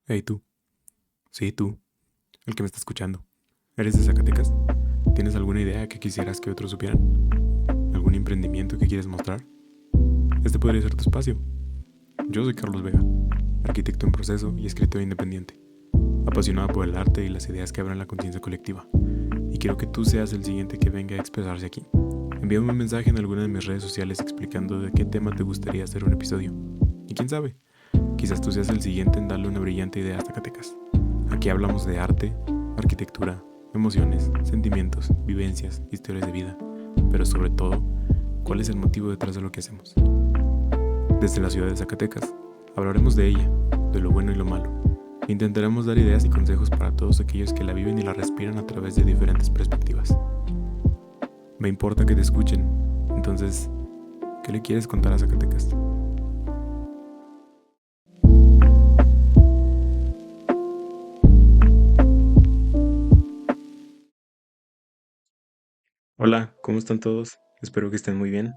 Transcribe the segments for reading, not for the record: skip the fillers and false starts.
Hey tú, sí tú, el que me está escuchando. ¿Eres de Zacatecas? ¿Tienes alguna idea que quisieras que otros supieran? ¿Algún emprendimiento que quieres mostrar? Este podría ser tu espacio. Yo soy Carlos Vega, arquitecto en proceso y escritor independiente, apasionado por el arte y las ideas que abran la conciencia colectiva. Y quiero que tú seas el siguiente que venga a expresarse aquí. Envíame un mensaje en alguna de mis redes sociales explicando de qué tema te gustaría hacer un episodio. Y quién sabe, quizás tú seas el siguiente en darle una brillante idea a Zacatecas. Aquí hablamos de arte, arquitectura, emociones, sentimientos, vivencias, historias de vida, pero sobre todo, ¿cuál es el motivo detrás de lo que hacemos? Desde la ciudad de Zacatecas, hablaremos de ella, de lo bueno y lo malo. Intentaremos dar ideas y consejos para todos aquellos que la viven y la respiran a través de diferentes perspectivas. Me importa que te escuchen, entonces, ¿qué le quieres contar a Zacatecas? Hola, ¿cómo están todos? Espero que estén muy bien.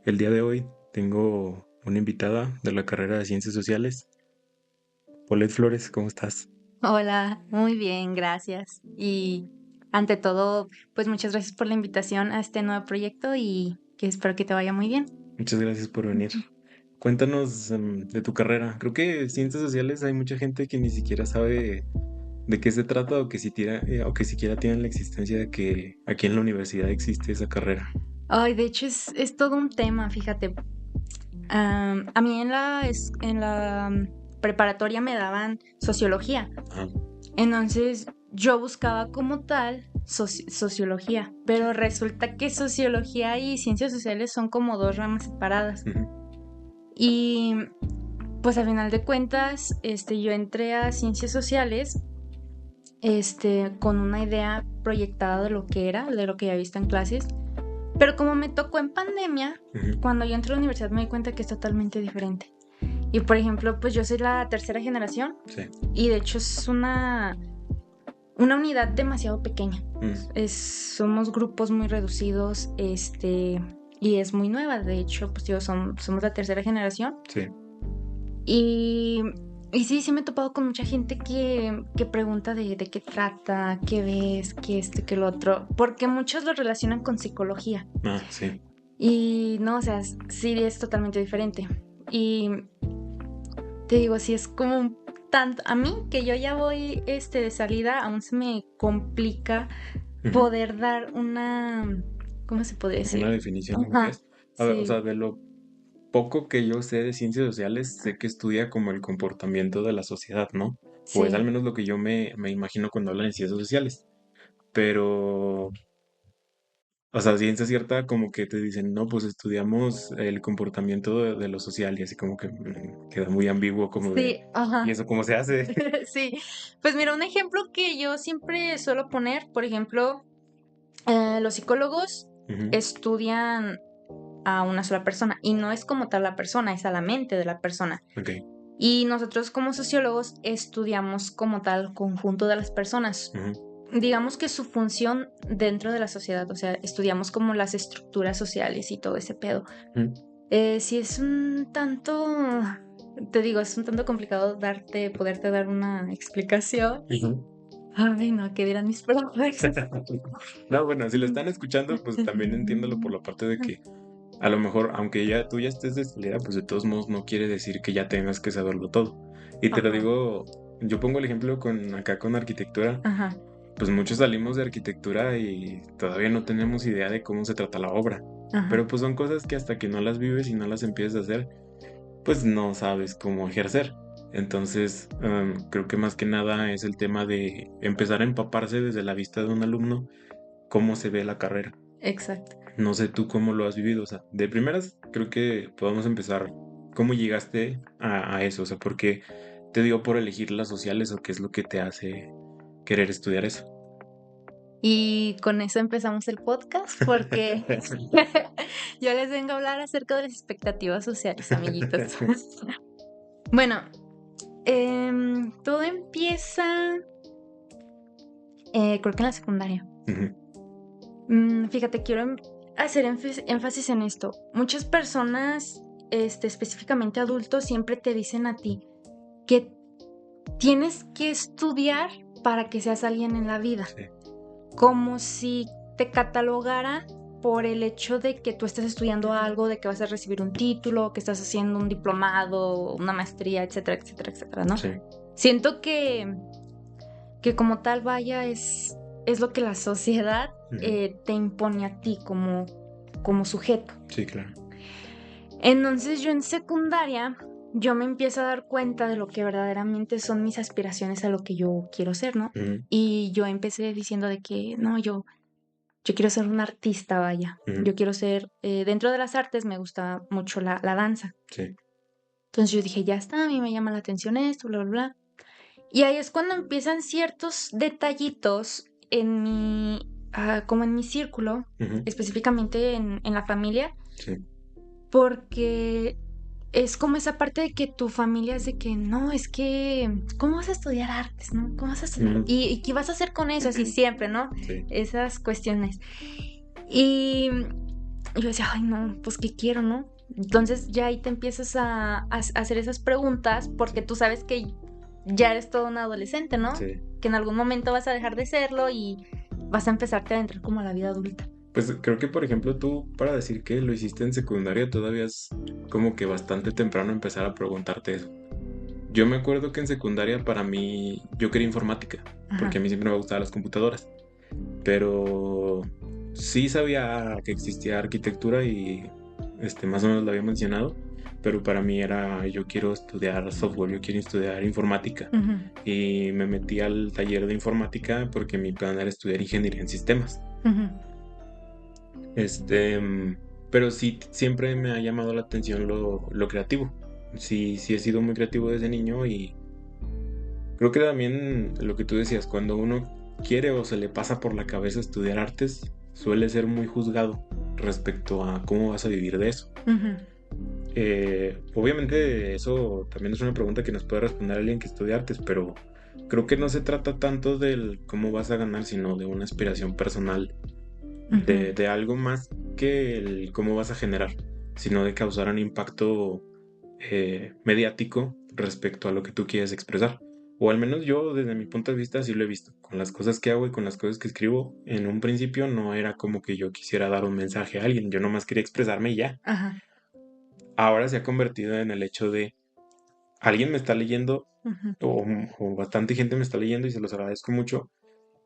El día de hoy tengo una invitada de la carrera de Ciencias Sociales. Paulette Flores, ¿cómo estás? Hola, muy bien, gracias. Y ante todo, pues muchas gracias por la invitación a este nuevo proyecto y que espero que te vaya muy bien. Muchas gracias por venir. Cuéntanos de tu carrera. Creo que Ciencias Sociales hay mucha gente que ni siquiera sabe de qué se trata o que siquiera tienen la existencia de que aquí en la universidad existe esa carrera. Ay, de hecho es todo un tema, fíjate. A mí en la preparatoria me daban sociología. Ah, Entonces yo buscaba como tal sociología, pero resulta que sociología y ciencias sociales son como dos ramas separadas. ujú, Y pues al final de cuentas, yo entré a ciencias sociales, con una idea proyectada de lo que era, de lo que había visto en clases, pero como me tocó en pandemia, ujú, cuando yo entré a la universidad me di cuenta que es totalmente diferente. Y por ejemplo, pues yo soy la tercera generación sí. y de hecho es una unidad demasiado pequeña. Mm, Somos grupos muy reducidos, y es muy nueva. De hecho, pues digo, somos la tercera generación. sí. Y, y sí me he topado con mucha gente que pregunta de qué trata, qué ves, qué esto, qué lo otro, porque muchos lo relacionan con psicología. Ah, sí. Y no, o sea, sí es totalmente diferente. Y te digo, sí es como un tanto, a mí que yo ya voy de salida, aún se me complica Ujú. poder dar una, ¿cómo se podría Una decir? definición de lo que Ajá, es. A ver, o sí, sea, de lo poco que yo sé de ciencias sociales, sé que estudia como el comportamiento de la sociedad, ¿no? O es al sí. menos lo que yo me imagino cuando hablan de ciencias sociales. Pero, o sea, ciencia cierta, como que te dicen, no, pues estudiamos el comportamiento de lo social y así como que queda muy ambiguo como de, Sí, ¿y ajá. eso cómo se hace? Sí, pues mira, un ejemplo que yo siempre suelo poner, por ejemplo, los psicólogos Ujú, estudian a una sola persona y no es como tal la persona, es a la mente de la persona. ok. Y nosotros como sociólogos estudiamos como tal conjunto de las personas. Ujú, Digamos que su función dentro de la sociedad, o sea, estudiamos como las estructuras sociales y todo ese pedo. ujú, Sí es un tanto, te digo, es un tanto complicado poderte dar una explicación. ujú. Ay, no, ¿qué dirán mis profes? No, bueno, si lo están escuchando, pues también entiéndalo por la parte de que a lo mejor, aunque ya tú ya estés de salida, pues de todos modos no quiere decir que ya tengas que saberlo todo. Y te lo Ajá, digo, yo pongo el ejemplo con arquitectura, ajá, pues muchos salimos de arquitectura y todavía no tenemos idea de cómo se trata la obra. ajá. Pero pues son cosas que hasta que no las vives y no las empiezas a hacer, pues no sabes cómo ejercer. Entonces, creo que más que nada es el tema de empezar a empaparse desde la vista de un alumno cómo se ve la carrera. Exacto. No sé tú cómo lo has vivido, o sea, de primeras creo que podemos empezar. ¿Cómo llegaste a eso? O sea, ¿por qué te dio por elegir las sociales o qué es lo que te hace querer estudiar eso? Y con eso empezamos el podcast porque yo les vengo a hablar acerca de las expectativas sociales, amiguitos. Bueno, todo empieza, creo que en la secundaria. Ujú, Fíjate, quiero hacer énfasis en esto. Muchas personas, específicamente adultos, siempre te dicen a ti que tienes que estudiar para que seas alguien en la vida. Sí. Como si te catalogara por el hecho de que tú estás estudiando algo, de que vas a recibir un título, que estás haciendo un diplomado, una maestría, etcétera, etcétera, etcétera, ¿no? Sí. Siento que como tal, vaya, es lo que la sociedad te impone a ti como sujeto. Sí, claro. Entonces yo en secundaria, yo me empiezo a dar cuenta de lo que verdaderamente son mis aspiraciones a lo que yo quiero ser, ¿no? Y yo empecé diciendo de que, no, yo quiero ser un artista, vaya. Yo quiero ser, dentro de las artes me gusta mucho la danza. Sí. Entonces yo dije, ya está, a mí me llama la atención esto, bla, bla, bla. Y ahí es cuando empiezan ciertos detallitos en como en mi círculo, específicamente en la familia, Sí. porque es como esa parte de que tu familia es de que, no, es que, ¿cómo vas a estudiar artes, no? ¿Cómo vas a estudiar? ¿Y qué vas a hacer con eso? Así siempre, ¿no? Sí. Esas cuestiones. Y yo decía, ay, no, pues, ¿qué quiero, no? Entonces ya ahí te empiezas a hacer esas preguntas porque tú sabes que ya eres todo un adolescente, ¿no? Sí. Que en algún momento vas a dejar de serlo y vas a empezarte a entrar como a la vida adulta. Pues creo que, por ejemplo, tú para decir que lo hiciste en secundaria todavía es como que bastante temprano empezar a preguntarte eso. Yo me acuerdo que en secundaria para mí yo quería informática, porque a mí siempre me gustaban las computadoras, pero sí sabía que existía arquitectura y más o menos lo había mencionado, pero para mí era yo quiero estudiar software, yo quiero estudiar informática y me metí al taller de informática porque mi plan era estudiar ingeniería en sistemas. Pero sí, siempre me ha llamado la atención lo creativo. Sí, sí he sido muy creativo desde niño y creo que también lo que tú decías, cuando uno quiere o se le pasa por la cabeza estudiar artes, suele ser muy juzgado respecto a cómo vas a vivir de eso. Obviamente eso también es una pregunta que nos puede responder alguien que estudia artes, pero creo que no se trata tanto del cómo vas a ganar, sino de una aspiración personal de algo más que el cómo vas a generar, sino de causar un impacto mediático respecto a lo que tú quieres expresar. O al menos yo, desde mi punto de vista, sí lo he visto. Con las cosas que hago y con las cosas que escribo, en un principio no era como que yo quisiera dar un mensaje a alguien, yo nomás quería expresarme y ya. Ajá. Ahora se ha convertido en el hecho de alguien me está leyendo o bastante gente me está leyendo y se los agradezco mucho.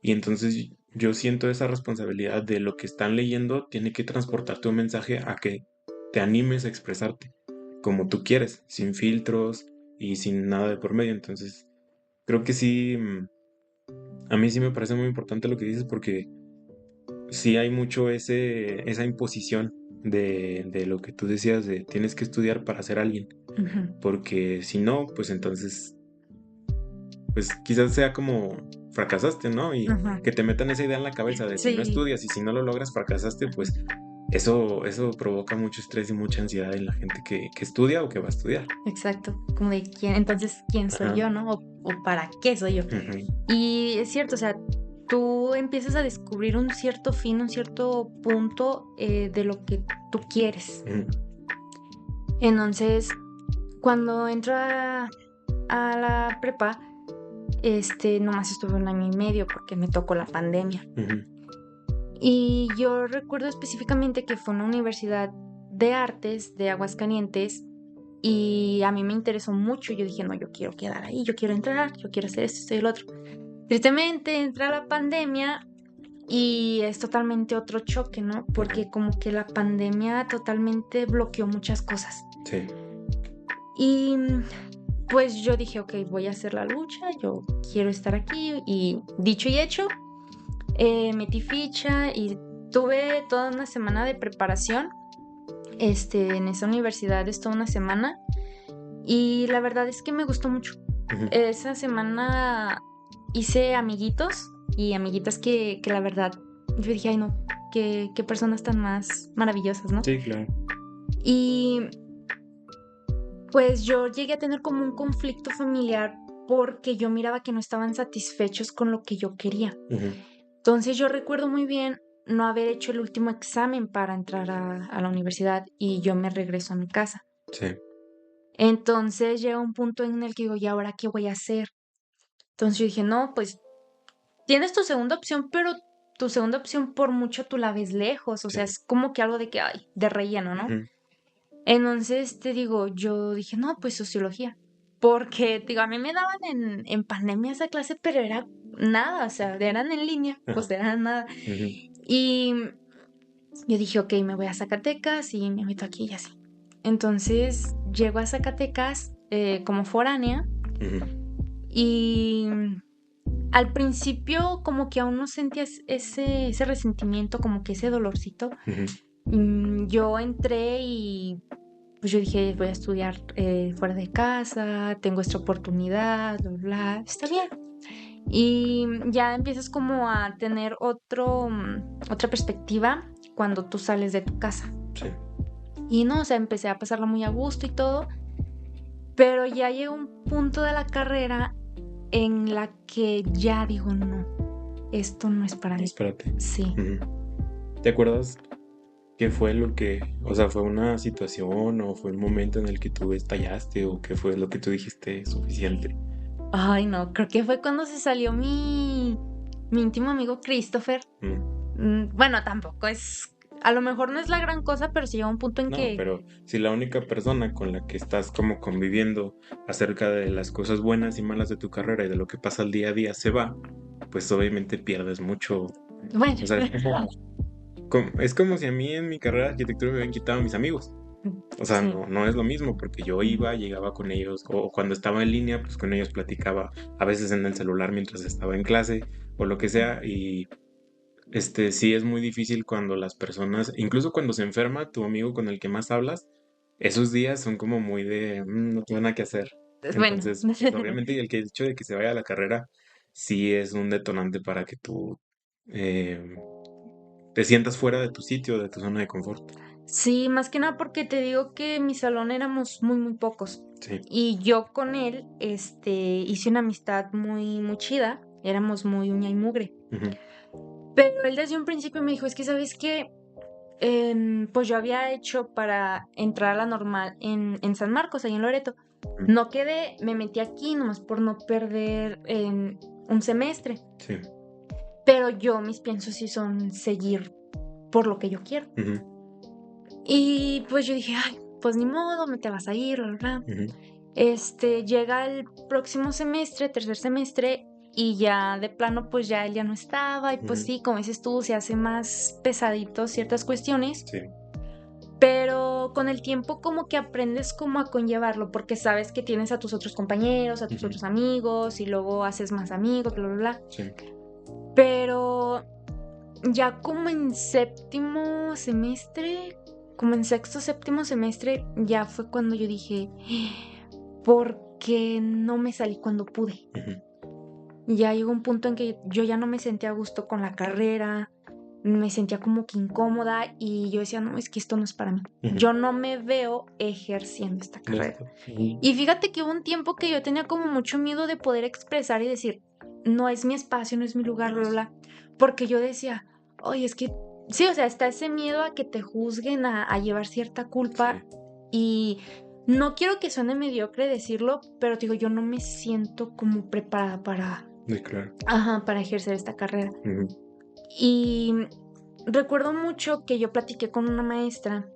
Y entonces yo siento esa responsabilidad de lo que están leyendo tiene que transportarte un mensaje a que te animes a expresarte como tú quieres, sin filtros y sin nada de por medio. Entonces creo que sí, a mí sí me parece muy importante lo que dices porque sí hay mucho esa imposición de lo que tú decías de tienes que estudiar para ser alguien. Porque si no, pues entonces pues quizás sea como fracasaste, ¿no? Y que te metan esa idea en la cabeza de si no Sí. estudias y si no lo logras, fracasaste, pues eso provoca mucho estrés y mucha ansiedad en la gente que estudia o que va a estudiar. Exacto, como de quién soy yo, ¿no? O para qué soy yo. Y es cierto, o sea, tú empiezas a descubrir un cierto fin, un cierto punto de lo que tú quieres. Entonces, cuando entro a la prepa, nomás estuve 1 año y medio porque me tocó la pandemia. Y yo recuerdo específicamente que fue una universidad de artes de Aguascalientes y a mí me interesó mucho. Yo dije, no, yo quiero quedar ahí, yo quiero entrar, yo quiero hacer esto, y lo otro. Tristemente entra la pandemia y es totalmente otro choque, ¿no? Porque como que la pandemia totalmente bloqueó muchas cosas. Sí. Y pues yo dije, ok, voy a hacer la lucha, yo quiero estar aquí. Y dicho y hecho, metí ficha y tuve toda una semana de preparación. En esa universidad estuve una semana y la verdad es que me gustó mucho. Esa semana hice amiguitos y amiguitas que la verdad yo dije, ay no, qué personas tan más maravillosas, ¿no? Sí, claro. Y pues yo llegué a tener como un conflicto familiar porque yo miraba que no estaban satisfechos con lo que yo quería. Entonces yo recuerdo muy bien no haber hecho el último examen para entrar a la universidad y yo me regreso a mi casa. Sí. Entonces llega un punto en el que digo, ¿y ahora qué voy a hacer? Entonces yo dije, no, pues tienes tu segunda opción, pero tu segunda opción por mucho tú la ves lejos, o sea, Sí. es como que algo de que, ay, de relleno, ¿no? Ujú. Entonces, te digo, yo dije, no, pues sociología, porque, te digo, a mí me daban en pandemia esa clase, pero era nada, o sea, eran en línea, pues Ajá. eran nada. Ujú. Y yo dije, ok, me voy a Zacatecas y me meto aquí y así. Entonces, llego a Zacatecas como foránea Ujú. y al principio como que aún no sentías ese resentimiento, como que ese dolorcito. Ujú. Yo entré y pues yo dije, voy a estudiar fuera de casa, tengo esta oportunidad, bla, bla, está bien. Y ya empiezas como a tener otra perspectiva cuando tú sales de tu casa. Sí. Y no, o sea, empecé a pasarla muy a gusto y todo, pero ya llegó un punto de la carrera en la que ya digo, no, esto no es para mí. Espérate. Sí. Ujú. ¿Te acuerdas qué fue lo que, o sea, fue una situación o fue un momento en el que tú estallaste o qué fue lo que tú dijiste suficiente? Ay, no, creo que fue cuando se salió mi íntimo amigo Christopher. Bueno, tampoco es, a lo mejor no es la gran cosa, pero sí llega un punto en No, que, pero si la única persona con la que estás como conviviendo acerca de las cosas buenas y malas de tu carrera y de lo que pasa al día a día se va, pues obviamente pierdes mucho. bueno, O sea, es como si a mí en mi carrera de arquitectura me hubieran quitado a mis amigos. O sea, sí. no es lo mismo porque yo iba, llegaba con ellos, o cuando estaba en línea, pues con ellos platicaba, a veces en el celular mientras estaba en clase, o lo que sea, y sí es muy difícil cuando las personas, incluso cuando se enferma tu amigo con el que más hablas, esos días son como muy de, no tengo nada que hacer. Bueno, Entonces, pues obviamente el hecho de que se vaya a la carrera sí es un detonante para que tú eh, te sientas fuera de tu sitio, de tu zona de confort. sí, más que nada porque te digo que en mi salón éramos muy, muy pocos. Sí. Y yo con él, hice una amistad muy, muy chida. Éramos muy uña y mugre. Ujú. Pero él desde un principio me dijo, es que, ¿sabes qué? Pues yo había hecho para entrar a la normal en San Marcos, ahí en Loreto. Ujú. No quedé, me metí aquí nomás por no perder un semestre. Sí. Pero yo, mis piensos sí son seguir por lo que yo quiero. Ujú. Y pues yo dije, ay, pues ni modo, me te vas a ir, bla, bla, bla. Ujú. Llega el próximo semestre, tercer semestre, y ya de plano, pues ya él ya no estaba. Y pues Ujú. sí, como dices tú, se hace más pesadito ciertas cuestiones. Sí. Pero con el tiempo como que aprendes como a conllevarlo, porque sabes que tienes a tus otros compañeros, a tus Ujú. otros amigos, y luego haces más amigos, bla, bla, bla. Sí. Pero ya como en séptimo semestre, como en sexto, séptimo semestre, ya fue cuando yo dije, ¿por qué no me salí cuando pude? Ujú. Ya llegó un punto en que yo ya no me sentía a gusto con la carrera, me sentía como que incómoda y yo decía, no, es que esto no es para mí. Ujú. Yo no me veo ejerciendo esta carrera. Ujú. Y fíjate que hubo un tiempo que yo tenía como mucho miedo de poder expresar y decir, no es mi espacio, no es mi lugar, bla, bla, bla. Porque yo decía, oye, es que sí, o sea, está ese miedo a que te juzguen, a llevar cierta culpa. Sí. Y no quiero que suene mediocre decirlo, pero te digo, yo no me siento como preparada Sí, claro. para ejercer esta carrera. Ujú. Y recuerdo mucho que yo platiqué con una maestra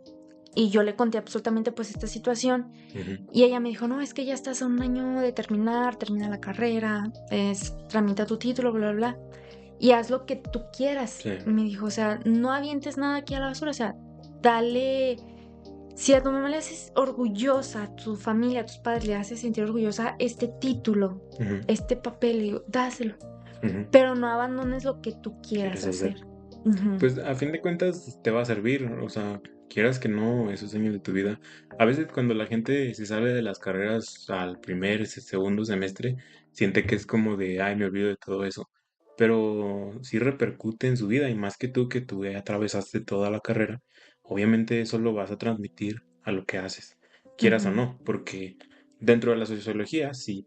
y yo le conté absolutamente pues esta situación Ujú. y ella me dijo, no, es que ya estás a un año de terminar, termina la carrera, tramita tu título, bla, bla, bla, y haz lo que tú quieras. Sí. Me dijo, o sea, no avientes nada aquí a la basura, o sea, dale, si a tu mamá le haces orgullosa, a tu familia, a tus padres le haces sentir orgullosa este título, Ujú. este papel, le digo, dáselo, Ujú. pero no abandones lo que tú quieras ¿Quieres hacer? hacer. Ujú. Pues a fin de cuentas te va a servir, o sea, quieras que no, esos años de tu vida. A veces cuando la gente se sale de las carreras al primer, segundo semestre, siente que es como de, ay, me olvido de todo eso. Pero sí repercute en su vida y más que tú ya atravesaste toda la carrera, obviamente eso lo vas a transmitir a lo que haces, quieras o Ujú. no, porque dentro de la sociología, si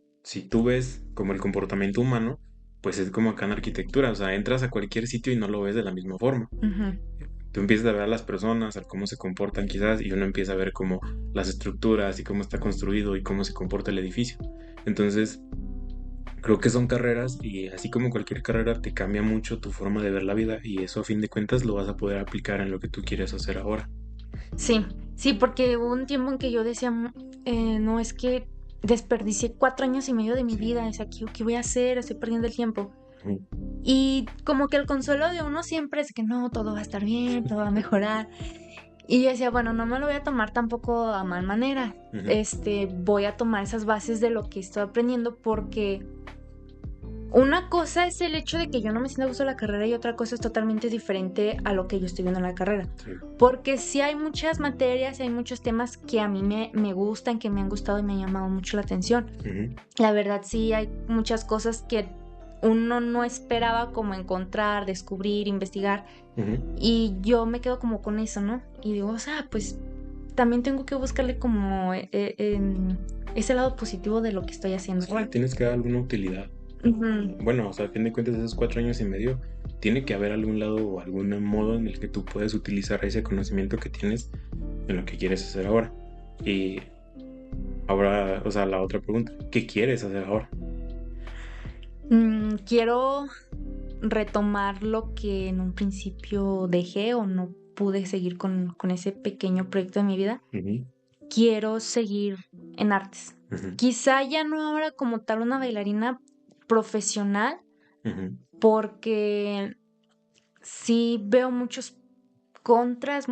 tú ves como el comportamiento humano, pues es como acá en arquitectura, o sea, entras a cualquier sitio y no lo ves de la misma forma. Ujú. Tú empiezas a ver a las personas, a cómo se comportan quizás, y uno empieza a ver cómo las estructuras y cómo está construido y cómo se comporta el edificio. Entonces, creo que son carreras y así como cualquier carrera te cambia mucho tu forma de ver la vida y eso a fin de cuentas lo vas a poder aplicar en lo que tú quieres hacer ahora. Sí, sí, porque hubo un tiempo en que yo decía, no, es que desperdicié 4 años y medio de mi vida, o sea, ¿qué voy a hacer? Estoy perdiendo el tiempo. Ujú. Y como que el consuelo de uno siempre es que no, todo va a estar bien, todo va a mejorar. Y yo decía, bueno, no me lo voy a tomar tampoco a mal manera. Ujú. Voy a tomar esas bases de lo que estoy aprendiendo porque una cosa es el hecho de que yo no me sienta a gusto en la carrera y otra cosa es totalmente diferente a lo que yo estoy viendo en la carrera. Sí. Porque sí hay muchas materias, hay muchos temas que a mí me gustan, que me han gustado y me han llamado mucho la atención. Ujú. La verdad sí hay muchas cosas que uno no esperaba como encontrar, descubrir, investigar. Ujú. Y yo me quedo como con eso, ¿no? Y digo, o sea, pues también tengo que buscarle como en ese lado positivo de lo que estoy haciendo. Sí, tienes que dar alguna utilidad. Ujú. Bueno, o sea, a fin de cuentas, esos 4 años y medio, tiene que haber algún lado o algún modo en el que tú puedes utilizar ese conocimiento que tienes en lo que quieres hacer ahora. Y ahora, o sea, la otra pregunta, ¿qué quieres hacer ahora? Quiero retomar lo que en un principio dejé o no pude seguir con ese pequeño proyecto de mi vida. Ujú. Quiero seguir en artes. Ujú. Quizá ya no ahora como tal una bailarina profesional, Ujú. porque sí veo muchos contras,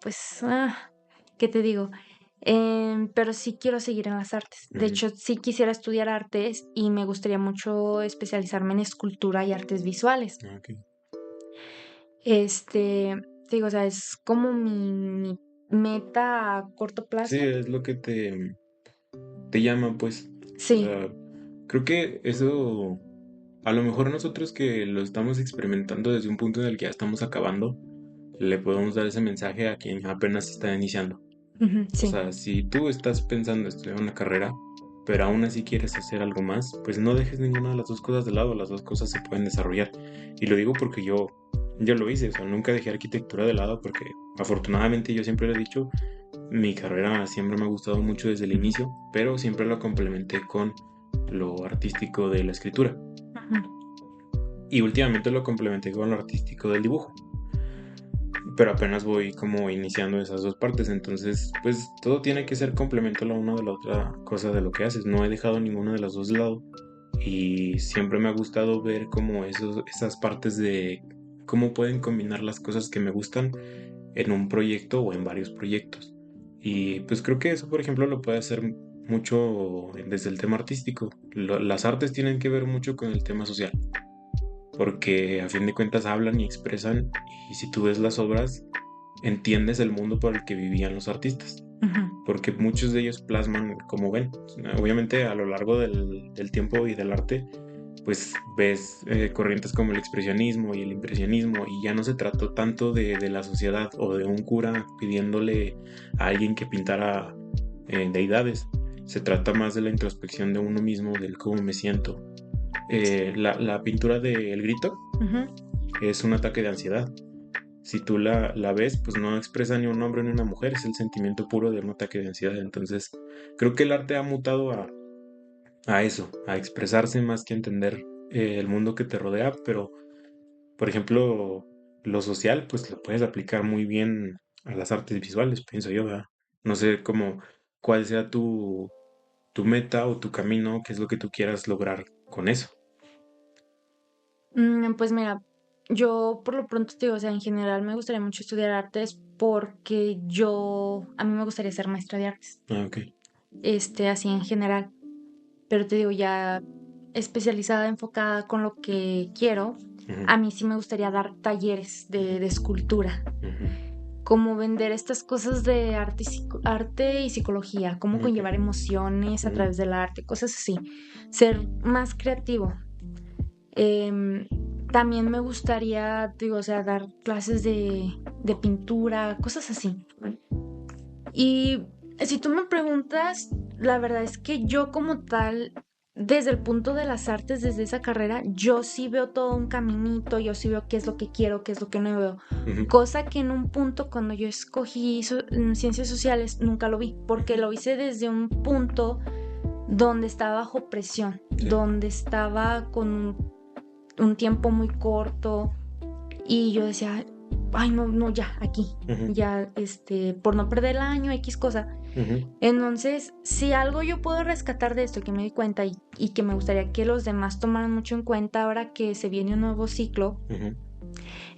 pues, ¿qué te digo? Pero sí quiero seguir en las artes. De Ujú. hecho, sí quisiera estudiar artes y me gustaría mucho especializarme en escultura y artes visuales. Ah, ok. Te digo, o sea, es como mi meta a corto Sí, plazo. es lo que te llama, pues. O Sí. sea, creo que eso, a lo mejor nosotros que lo estamos experimentando desde un punto en el que ya estamos acabando, le podemos dar ese mensaje a quien apenas está iniciando. Ujú, O sí. sea, si tú estás pensando estudiar una carrera, pero aún así quieres hacer algo más, pues no dejes ninguna de las dos cosas de lado, las dos cosas se pueden desarrollar. Y lo digo porque yo lo hice, o sea, nunca dejé arquitectura de lado porque afortunadamente yo siempre lo he dicho, mi carrera siempre me ha gustado mucho desde el inicio, pero siempre lo complementé con lo artístico de la escritura. Ujú. Y últimamente lo complementé con lo artístico del dibujo. Pero apenas voy como iniciando esas dos partes, entonces pues todo tiene que ser complemento la una de la otra cosa de lo que haces. No he dejado ninguna de las dos de lado y siempre me ha gustado ver como esas partes de cómo pueden combinar las cosas que me gustan en un proyecto o en varios proyectos. Y pues creo que eso, por ejemplo, lo puede hacer mucho desde el tema artístico. Las artes tienen que ver mucho con el tema social, porque a fin de cuentas hablan y expresan, y si tú ves las obras, entiendes el mundo por el que vivían los artistas, Ujú. porque muchos de ellos plasman como ven. Obviamente a lo largo del tiempo y del arte, pues ves corrientes como el expresionismo y el impresionismo, y ya no se trató tanto de la sociedad o de un cura pidiéndole a alguien que pintara deidades. Se trata más de la introspección de uno mismo, del cómo me siento. La pintura de El Grito Ujú. es un ataque de ansiedad. Si tú la ves, pues no expresa ni un hombre ni una mujer, es el sentimiento puro de un ataque de ansiedad. Entonces, creo que el arte ha mutado a eso, a expresarse más que a entender el mundo que te rodea, pero, por ejemplo, lo social, pues lo puedes aplicar muy bien a las artes visuales, pienso yo, ¿verdad? No sé cómo, cuál sea tu meta o tu camino, qué es lo que tú quieras lograr con eso. Pues mira, yo por lo pronto te digo, o sea, en general me gustaría mucho estudiar artes porque a mí me gustaría ser maestra de artes, Ah, ok. así en general. Pero te digo, ya especializada, enfocada con lo que quiero, Ujú. a mí sí me gustaría dar talleres de escultura, Ujú. como vender estas cosas de arte y psicología, cómo Ok. conllevar emociones a Ujú. través del arte, cosas así, ser más creativo. Em, También me gustaría, digo, o sea, dar clases de pintura, cosas así. Y si tú me preguntas, la verdad es que yo como tal, desde el punto de las artes, desde esa carrera, yo sí veo todo un caminito, yo sí veo qué es lo que quiero, qué es lo que no veo. Ujú. Cosa que en un punto cuando yo escogí ciencias sociales nunca lo vi, porque lo hice desde un punto donde estaba bajo presión, Sí. donde estaba con un tiempo muy corto y yo decía, ay, no, ya, aquí, Ujú. ya, por no perder el año, X cosa. Ujú. Entonces, si algo yo puedo rescatar de esto que me di cuenta y que me gustaría que los demás tomaran mucho en cuenta ahora que se viene un nuevo ciclo, Ujú.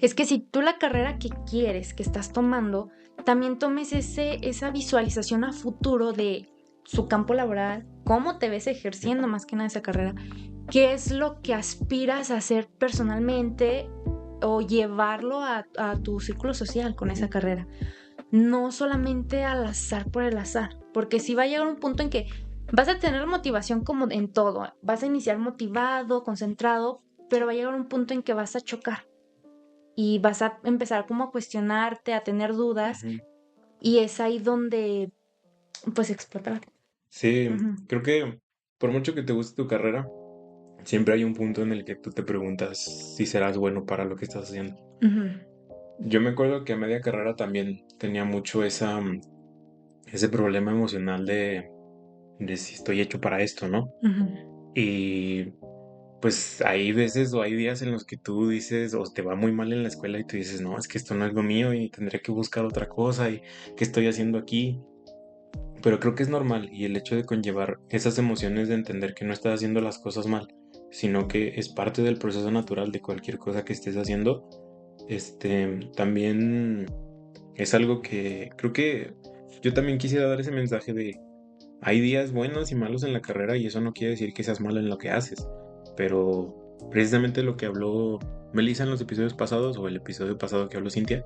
es que si tú la carrera que quieres, que estás tomando, también tomes esa visualización a futuro de su campo laboral, cómo te ves ejerciendo más que nada esa carrera, qué es lo que aspiras a hacer personalmente o llevarlo a tu círculo social con esa carrera. No solamente al azar por el azar, porque sí va a llegar un punto en que vas a tener motivación como en todo, vas a iniciar motivado, concentrado, pero va a llegar un punto en que vas a chocar y vas a empezar como a cuestionarte, a tener dudas, Ujú. y es ahí donde pues explotar. Sí, Ujú, creo que por mucho que te guste tu carrera, siempre hay un punto en el que tú te preguntas si serás bueno para lo que estás haciendo. ujú, Yo me acuerdo que a media carrera también tenía mucho ese problema emocional de si estoy hecho para esto, ¿no? ujú. Y pues hay veces o hay días en los que tú dices o te va muy mal en la escuela y tú dices, no, es que esto no es lo mío y tendré que buscar otra cosa y qué estoy haciendo aquí. Pero creo que es normal y el hecho de conllevar esas emociones de entender que no estás haciendo las cosas mal, sino que es parte del proceso natural de cualquier cosa que estés haciendo, también es algo que creo que yo también quisiera dar ese mensaje de hay días buenos y malos en la carrera y eso no quiere decir que seas malo en lo que haces, pero precisamente lo que habló Melissa en los episodios pasados o el episodio pasado que habló Cintia,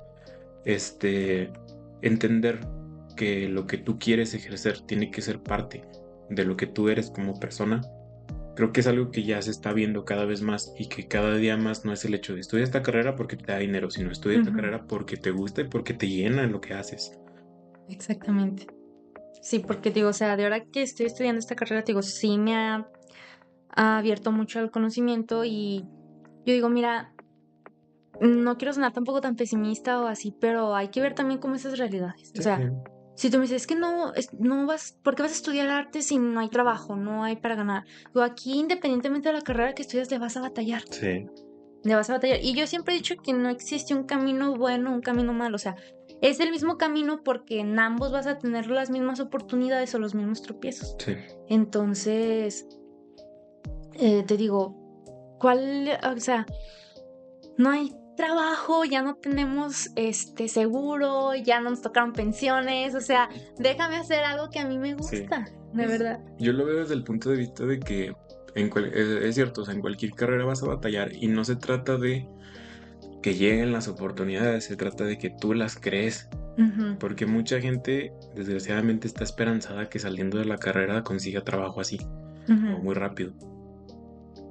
entender que lo que tú quieres ejercer tiene que ser parte de lo que tú eres como persona. Creo que es algo que ya se está viendo cada vez más y que cada día más no es el hecho de estudiar esta carrera porque te da dinero, sino estudia esta Ujú, carrera porque te gusta y porque te llena en lo que haces. exactamente. Sí, porque digo, o sea, de ahora que estoy estudiando esta carrera, digo, sí ha abierto mucho al conocimiento y yo digo, mira, no quiero sonar tampoco tan pesimista o así, pero hay que ver también como esas realidades. O Sí, sea, si tú me dices, es que no vas, ¿por qué vas a estudiar arte si no hay trabajo, no hay para ganar? Digo, aquí independientemente de la carrera que estudias, le vas a batallar, sí, le vas a batallar. Y yo siempre he dicho que no existe un camino bueno, un camino malo, o sea, es el mismo camino porque en ambos vas a tener las mismas oportunidades o los mismos tropiezos. sí. Entonces, te digo, o sea, no hay trabajo, ya no tenemos seguro, ya no nos tocaron pensiones, o sea, déjame hacer algo que a mí me Sí. gusta, de verdad. Yo lo veo desde el punto de vista de que es cierto, o sea, en cualquier carrera vas a batallar y no se trata de que lleguen las oportunidades, se trata de que tú las crees, Ujú, porque mucha gente desgraciadamente está esperanzada que saliendo de la carrera consiga trabajo así ujú, o muy rápido.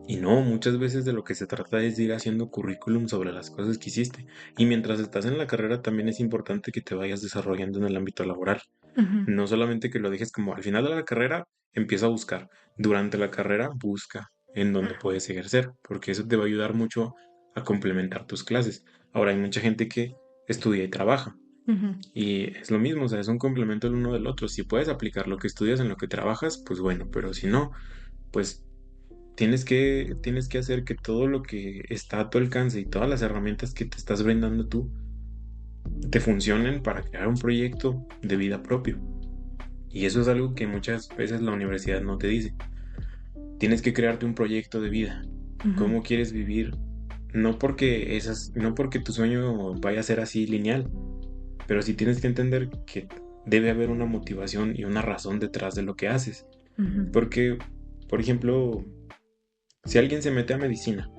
Y no, muchas veces de lo que se trata es de ir haciendo currículum sobre las cosas que hiciste. Y mientras estás en la carrera también es importante que te vayas desarrollando en el ámbito laboral. ujú, No solamente que lo dejes como al final de la carrera, empieza a buscar. Durante la carrera, busca en dónde puedes ejercer, porque eso te va a ayudar mucho a complementar tus clases. Ahora hay mucha gente que estudia y trabaja. ujú. Y es lo mismo, o sea, es un complemento el uno del otro. Si puedes aplicar lo que estudias en lo que trabajas, pues bueno, pero si no, pues tienes que hacer que todo lo que está a tu alcance y todas las herramientas que te estás brindando tú te funcionen para crear un proyecto de vida propio. Y eso es algo que muchas veces la universidad no te dice. Tienes que crearte un proyecto de vida. Ujú, ¿Cómo quieres vivir? No porque tu sueño vaya a ser así lineal, pero sí tienes que entender que debe haber una motivación y una razón detrás de lo que haces. ujú, Porque, por ejemplo, si alguien se mete a medicina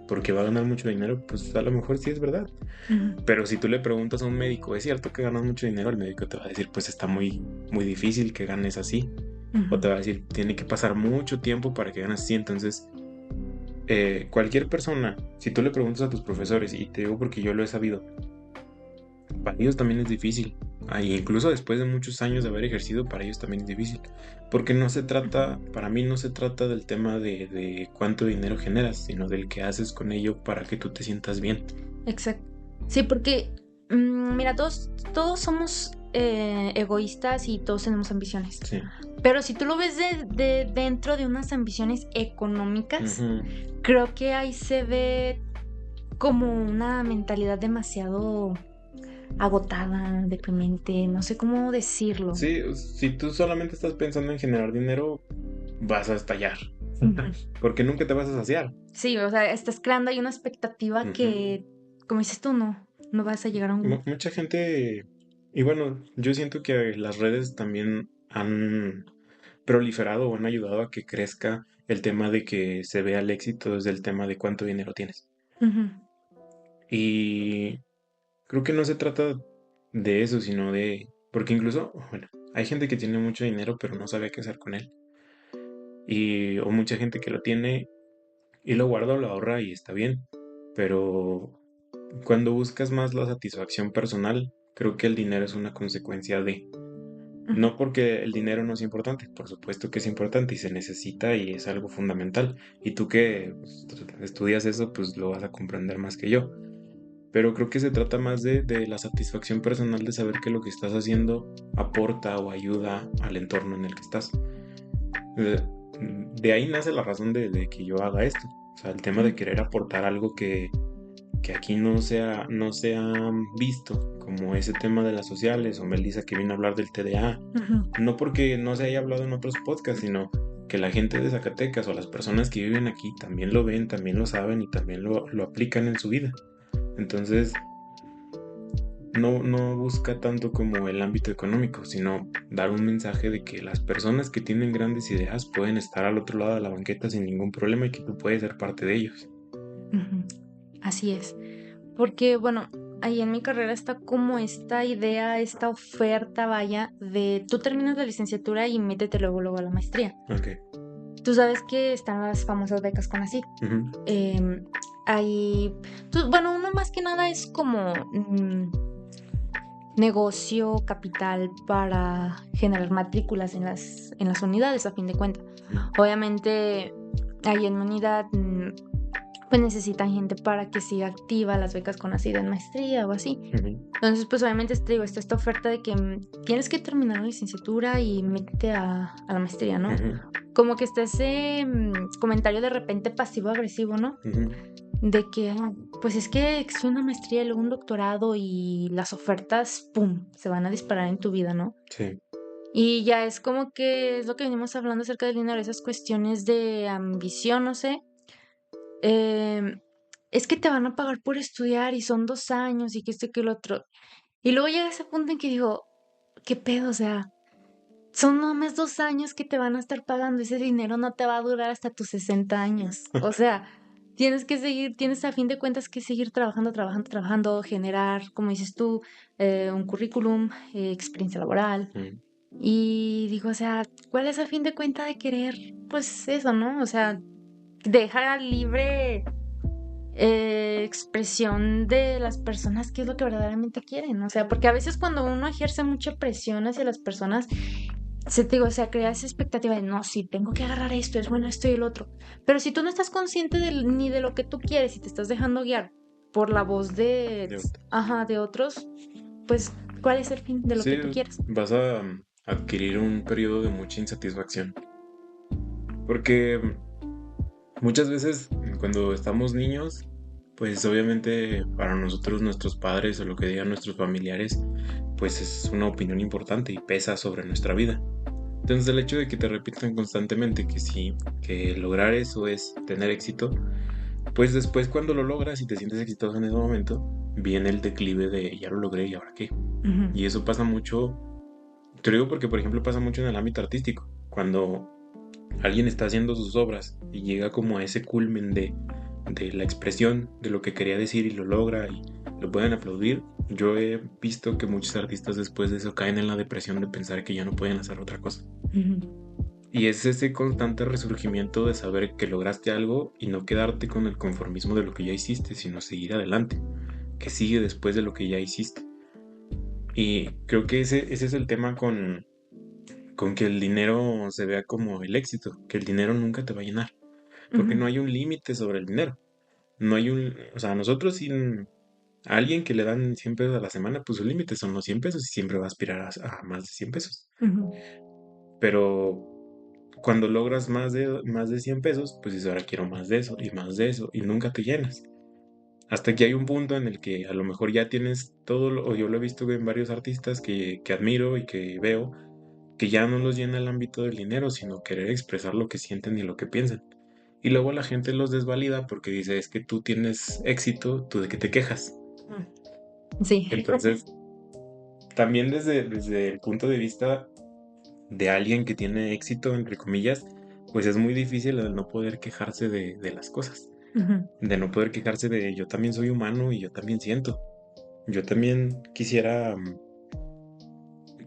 porque va a ganar mucho dinero, pues a lo mejor sí es verdad. ujú, Pero si tú le preguntas a un médico, ¿es cierto que ganas mucho dinero? El médico te va a decir, pues está muy, muy difícil que ganes así. O te ujú, va a decir, tiene que pasar mucho tiempo para que ganes así. Entonces, cualquier persona, si tú le preguntas a tus profesores, y te digo porque yo lo he sabido, para ellos también es difícil. Incluso después de muchos años de haber ejercido, para ellos también es difícil. Porque no se trata, para mí no se trata del tema de cuánto dinero generas, sino del que haces con ello para que tú te sientas bien. exacto. Sí, porque, mira, todos somos egoístas y todos tenemos ambiciones. Sí, Pero si tú lo ves dentro de unas ambiciones económicas, Ujú. creo que ahí se ve como una mentalidad demasiado agotada, deprimente, no sé cómo decirlo. Sí, si tú solamente estás pensando en generar dinero, vas a estallar, Ujú. porque nunca te vas a saciar. Sí, o sea, estás creando ahí una expectativa Ujú. que, como dices tú, no vas a llegar a un... Mucha gente, y bueno, yo siento que las redes también han proliferado o han ayudado a que crezca el tema de que se vea el éxito desde el tema de cuánto dinero tienes. Ujú, Y creo que no se trata de eso, sino de... Porque incluso, bueno, hay gente que tiene mucho dinero pero no sabe qué hacer con él. Y, o mucha gente que lo tiene y lo guarda o lo ahorra y está bien. Pero cuando buscas más la satisfacción personal, creo que el dinero es una consecuencia de... ujú, No porque el dinero no es importante, por supuesto que es importante y se necesita y es algo fundamental. Y tú que pues, estudias eso, pues lo vas a comprender más que yo. Pero creo que se trata más de la satisfacción personal de saber que lo que estás haciendo aporta o ayuda al entorno en el que estás. Eh, De ahí nace la razón de que yo haga esto. O sea, el tema de ujú, querer aportar algo que aquí no se ha visto, como ese tema de las sociales o Melissa que vino a hablar del TDA. ujú. No porque no se haya hablado en otros podcasts, sino que la gente de Zacatecas o las personas que viven aquí también lo ven, también lo saben y también lo aplican en su vida. Entonces, no busca tanto como el ámbito económico, sino dar un mensaje de que las personas que tienen grandes ideas pueden estar al otro lado de la banqueta sin ningún problema y que tú puedes ser parte de ellos. Ujú. Así es. Porque, bueno, ahí en mi carrera está como esta idea, esta oferta, vaya, de tú terminas la licenciatura y métete luego a la maestría. Ok. Tú sabes que están las famosas becas CONACYT. Ujú. Em, Ahí, bueno, uno más que nada es como negocio, capital para generar matrículas en las unidades, a fin de cuentas. Ujú. Obviamente, ahí en mi unidad pues necesitan gente para que siga activa las becas con así de maestría o así. Ujú. Entonces, pues obviamente te digo, está esta oferta de que tienes que terminar la licenciatura y métete a la maestría, ¿no? Ujú. Como que está ese comentario de repente pasivo-agresivo, ¿no? Ujú. De que, pues es que es una maestría y luego un doctorado y las ofertas, ¡pum!, se van a disparar en tu vida, ¿no? Sí. Y ya es como que es lo que venimos hablando acerca del dinero, esas cuestiones de ambición, no sé. Em, es que te van a pagar por estudiar y son 2 años y que esto y que lo otro. Y luego llega ese punto en que digo, ¿qué pedo? O sea, son nomás 2 años que te van a estar pagando. Ese dinero no te va a durar hasta tus 60 años. O sea, tienes que seguir, tienes a fin de cuentas que seguir trabajando, generar, como dices tú, un currículum, experiencia laboral. Ujú. Y digo, o sea, ¿cuál es a fin de cuentas de querer? Pues eso, ¿no? O sea, deja libre expresión de las personas qué es lo que verdaderamente quieren. O sea, porque a veces cuando uno ejerce mucha presión hacia las personas, te digo, o sea, crea esa expectativa de no, sí, tengo que agarrar esto, es bueno esto y el otro. Pero si tú no estás consciente ni de lo que tú quieres y te estás dejando guiar por la voz De otro. de otros, pues, ¿cuál es el fin de lo Sí, que tú quieres? vas a adquirir un periodo de mucha insatisfacción. Porque muchas veces cuando estamos niños, pues obviamente para nosotros nuestros padres o lo que digan nuestros familiares, pues es una opinión importante y pesa sobre nuestra vida. Entonces el hecho de que te repitan constantemente que sí, que lograr eso es tener éxito, pues después cuando lo logras y te sientes exitoso en ese momento, viene el declive de ya lo logré y ahora qué. Ujú, Y eso pasa mucho, te lo digo porque por ejemplo pasa mucho en el ámbito artístico, cuando alguien está haciendo sus obras y llega como a ese culmen de la expresión de lo que quería decir y lo logra y lo pueden aplaudir. Yo he visto que muchos artistas después de eso caen en la depresión de pensar que ya no pueden hacer otra cosa. ujú, Y es ese constante resurgimiento de saber que lograste algo y no quedarte con el conformismo de lo que ya hiciste, sino seguir adelante, que sigue después de lo que ya hiciste. Y creo que ese es el tema con que el dinero se vea como el éxito, que el dinero nunca te va a llenar, porque ujú, no hay un límite sobre el dinero. No hay o sea, nosotros sin a alguien que le dan 100 pesos a la semana, pues su límite son los 100 pesos y siempre va a aspirar a más de 100 pesos. ujú. Pero cuando logras más de 100 pesos, pues dices, ahora quiero más de eso, y nunca te llenas. Hasta que hay un punto en el que a lo mejor ya tienes todo, o yo lo he visto en varios artistas que admiro y que veo, que ya no los llena el ámbito del dinero, sino querer expresar lo que sienten y lo que piensan. Y luego la gente los desvalida porque dice, es que tú tienes éxito, tú de qué te quejas. Sí. Entonces, también desde el punto de vista de alguien que tiene éxito, entre comillas, pues es muy difícil el no poder quejarse de las cosas, Ujú. de no poder quejarse de yo también soy humano y yo también siento. Yo también quisiera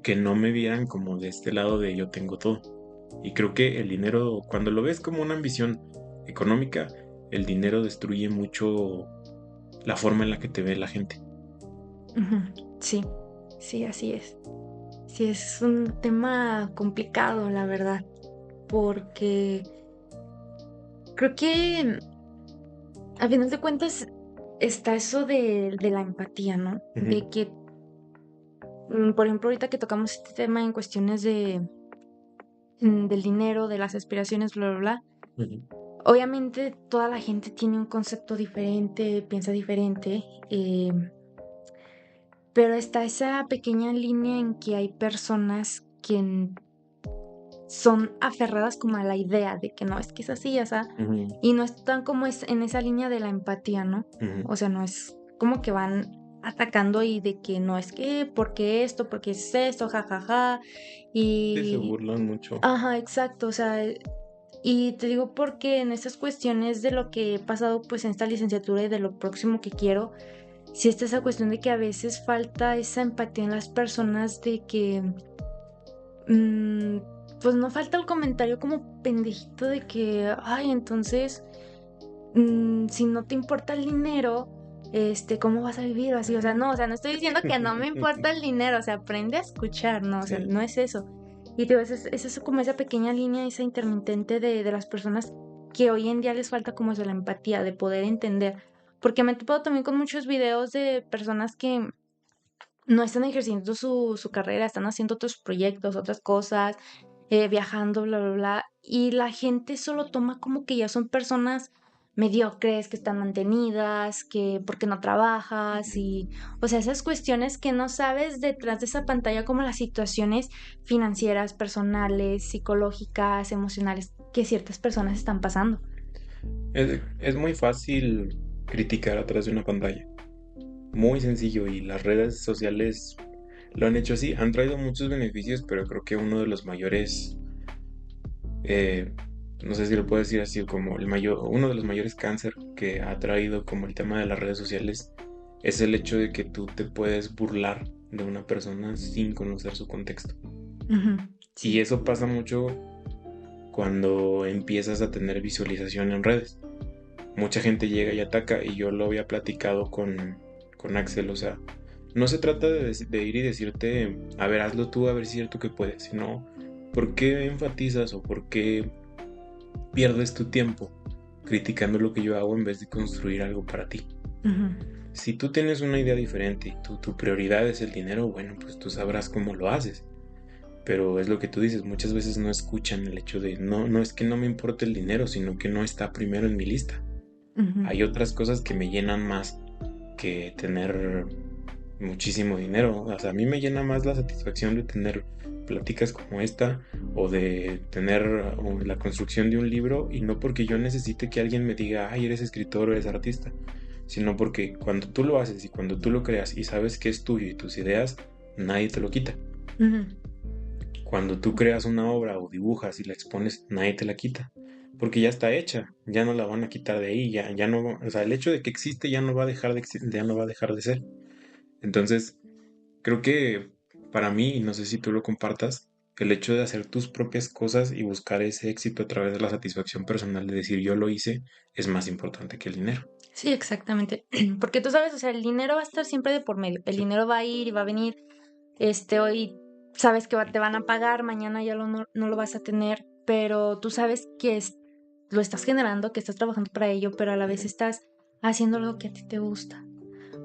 que no me vieran como de este lado de yo tengo todo. Y creo que el dinero, cuando lo ves como una ambición económica, el dinero destruye mucho la forma en la que te ve la gente. Ujú. Sí, sí, así es. Sí, es un tema complicado, la verdad, porque creo que a final de cuentas está eso de la empatía, ¿no? Ujú, De que, por ejemplo, ahorita que tocamos este tema en cuestiones del dinero, de las aspiraciones, bla, bla, bla, ujú, obviamente toda la gente tiene un concepto diferente, piensa diferente, eh, pero está esa pequeña línea en que hay personas que son aferradas como a la idea de que no, es que es así, o sea, ujú, y no están como en esa línea de la empatía, ¿no? ujú. O sea, no es como que van atacando y de que no es que, porque esto, porque es esto, jajaja, Sí, se y... burlan mucho. Ajá, exacto, o sea, y te digo porque en estas cuestiones de lo que he pasado pues en esta licenciatura y de lo próximo que quiero, sí está esa cuestión de que a veces falta esa empatía en las personas de que mm, pues no falta el comentario como pendejito de que, ay, entonces, si no te importa el dinero, ¿cómo vas a vivir? O así, o sea, no estoy diciendo que no me importa el dinero, o sea, aprende a escuchar, ¿no? O sea, Sí. no es eso. Y te digo, es eso como esa pequeña línea, esa intermitente de las personas que hoy en día les falta como eso, la empatía, de poder entender. Porque me he topado también con muchos videos de personas que no están ejerciendo su carrera, están haciendo otros proyectos, otras cosas, viajando, bla, bla, bla. Y la gente solo toma como que ya son personas mediocres, que están mantenidas, que porque no trabajas y, o sea, esas cuestiones que no sabes detrás de esa pantalla como las situaciones financieras, personales, psicológicas, emocionales que ciertas personas están pasando. Es muy fácil criticar atrás de una pantalla. Muy sencillo y las redes sociales lo han hecho así. Han traído muchos beneficios, pero creo que uno de los mayores, eh, no sé si lo puedo decir así, como el mayor, uno de los mayores cáncer que ha traído como el tema de las redes sociales es el hecho de que tú te puedes burlar de una persona sin conocer su contexto. Ujú, Y sí. eso pasa mucho cuando empiezas a tener visualización en redes. Mucha gente llega y ataca y yo lo había platicado con Axel, o sea, no se trata de ir y decirte, a ver, hazlo tú, a ver si es cierto que puedes, sino, ¿por qué enfatizas o por qué pierdes tu tiempo criticando lo que yo hago en vez de construir algo para ti? Ujú, Si tú tienes una idea diferente y tu prioridad es el dinero, bueno, pues tú sabrás cómo lo haces. Pero es lo que tú dices, muchas veces no escuchan el hecho de, no, no es que no me importe el dinero, sino que no está primero en mi lista. ujú, Hay otras cosas que me llenan más que tener muchísimo dinero. O sea, a mí me llena más la satisfacción de tener pláticas como esta o de tener la construcción de un libro y no porque yo necesite que alguien me diga, ay, eres escritor o eres artista, sino porque cuando tú lo haces y cuando tú lo creas y sabes que es tuyo y tus ideas, nadie te lo quita. ujú. Cuando tú creas una obra o dibujas y la expones, nadie te la quita. Porque ya está hecha, ya no la van a quitar de ahí, ya no, o sea, el hecho de que existe ya no va a dejar ya no va a dejar de ser. Entonces, creo que para mí, y no sé si tú lo compartas, el hecho de hacer tus propias cosas y buscar ese éxito a través de la satisfacción personal de decir yo lo hice es más importante que el dinero. Sí, exactamente. Porque tú sabes, o sea, el dinero va a estar siempre de por medio. El Sí. dinero va a ir y va a venir. Hoy sabes que te van a pagar, mañana ya no lo vas a tener, pero tú sabes que lo estás generando, que estás trabajando para ello, pero a la vez Ujú, estás haciendo algo que a ti te gusta.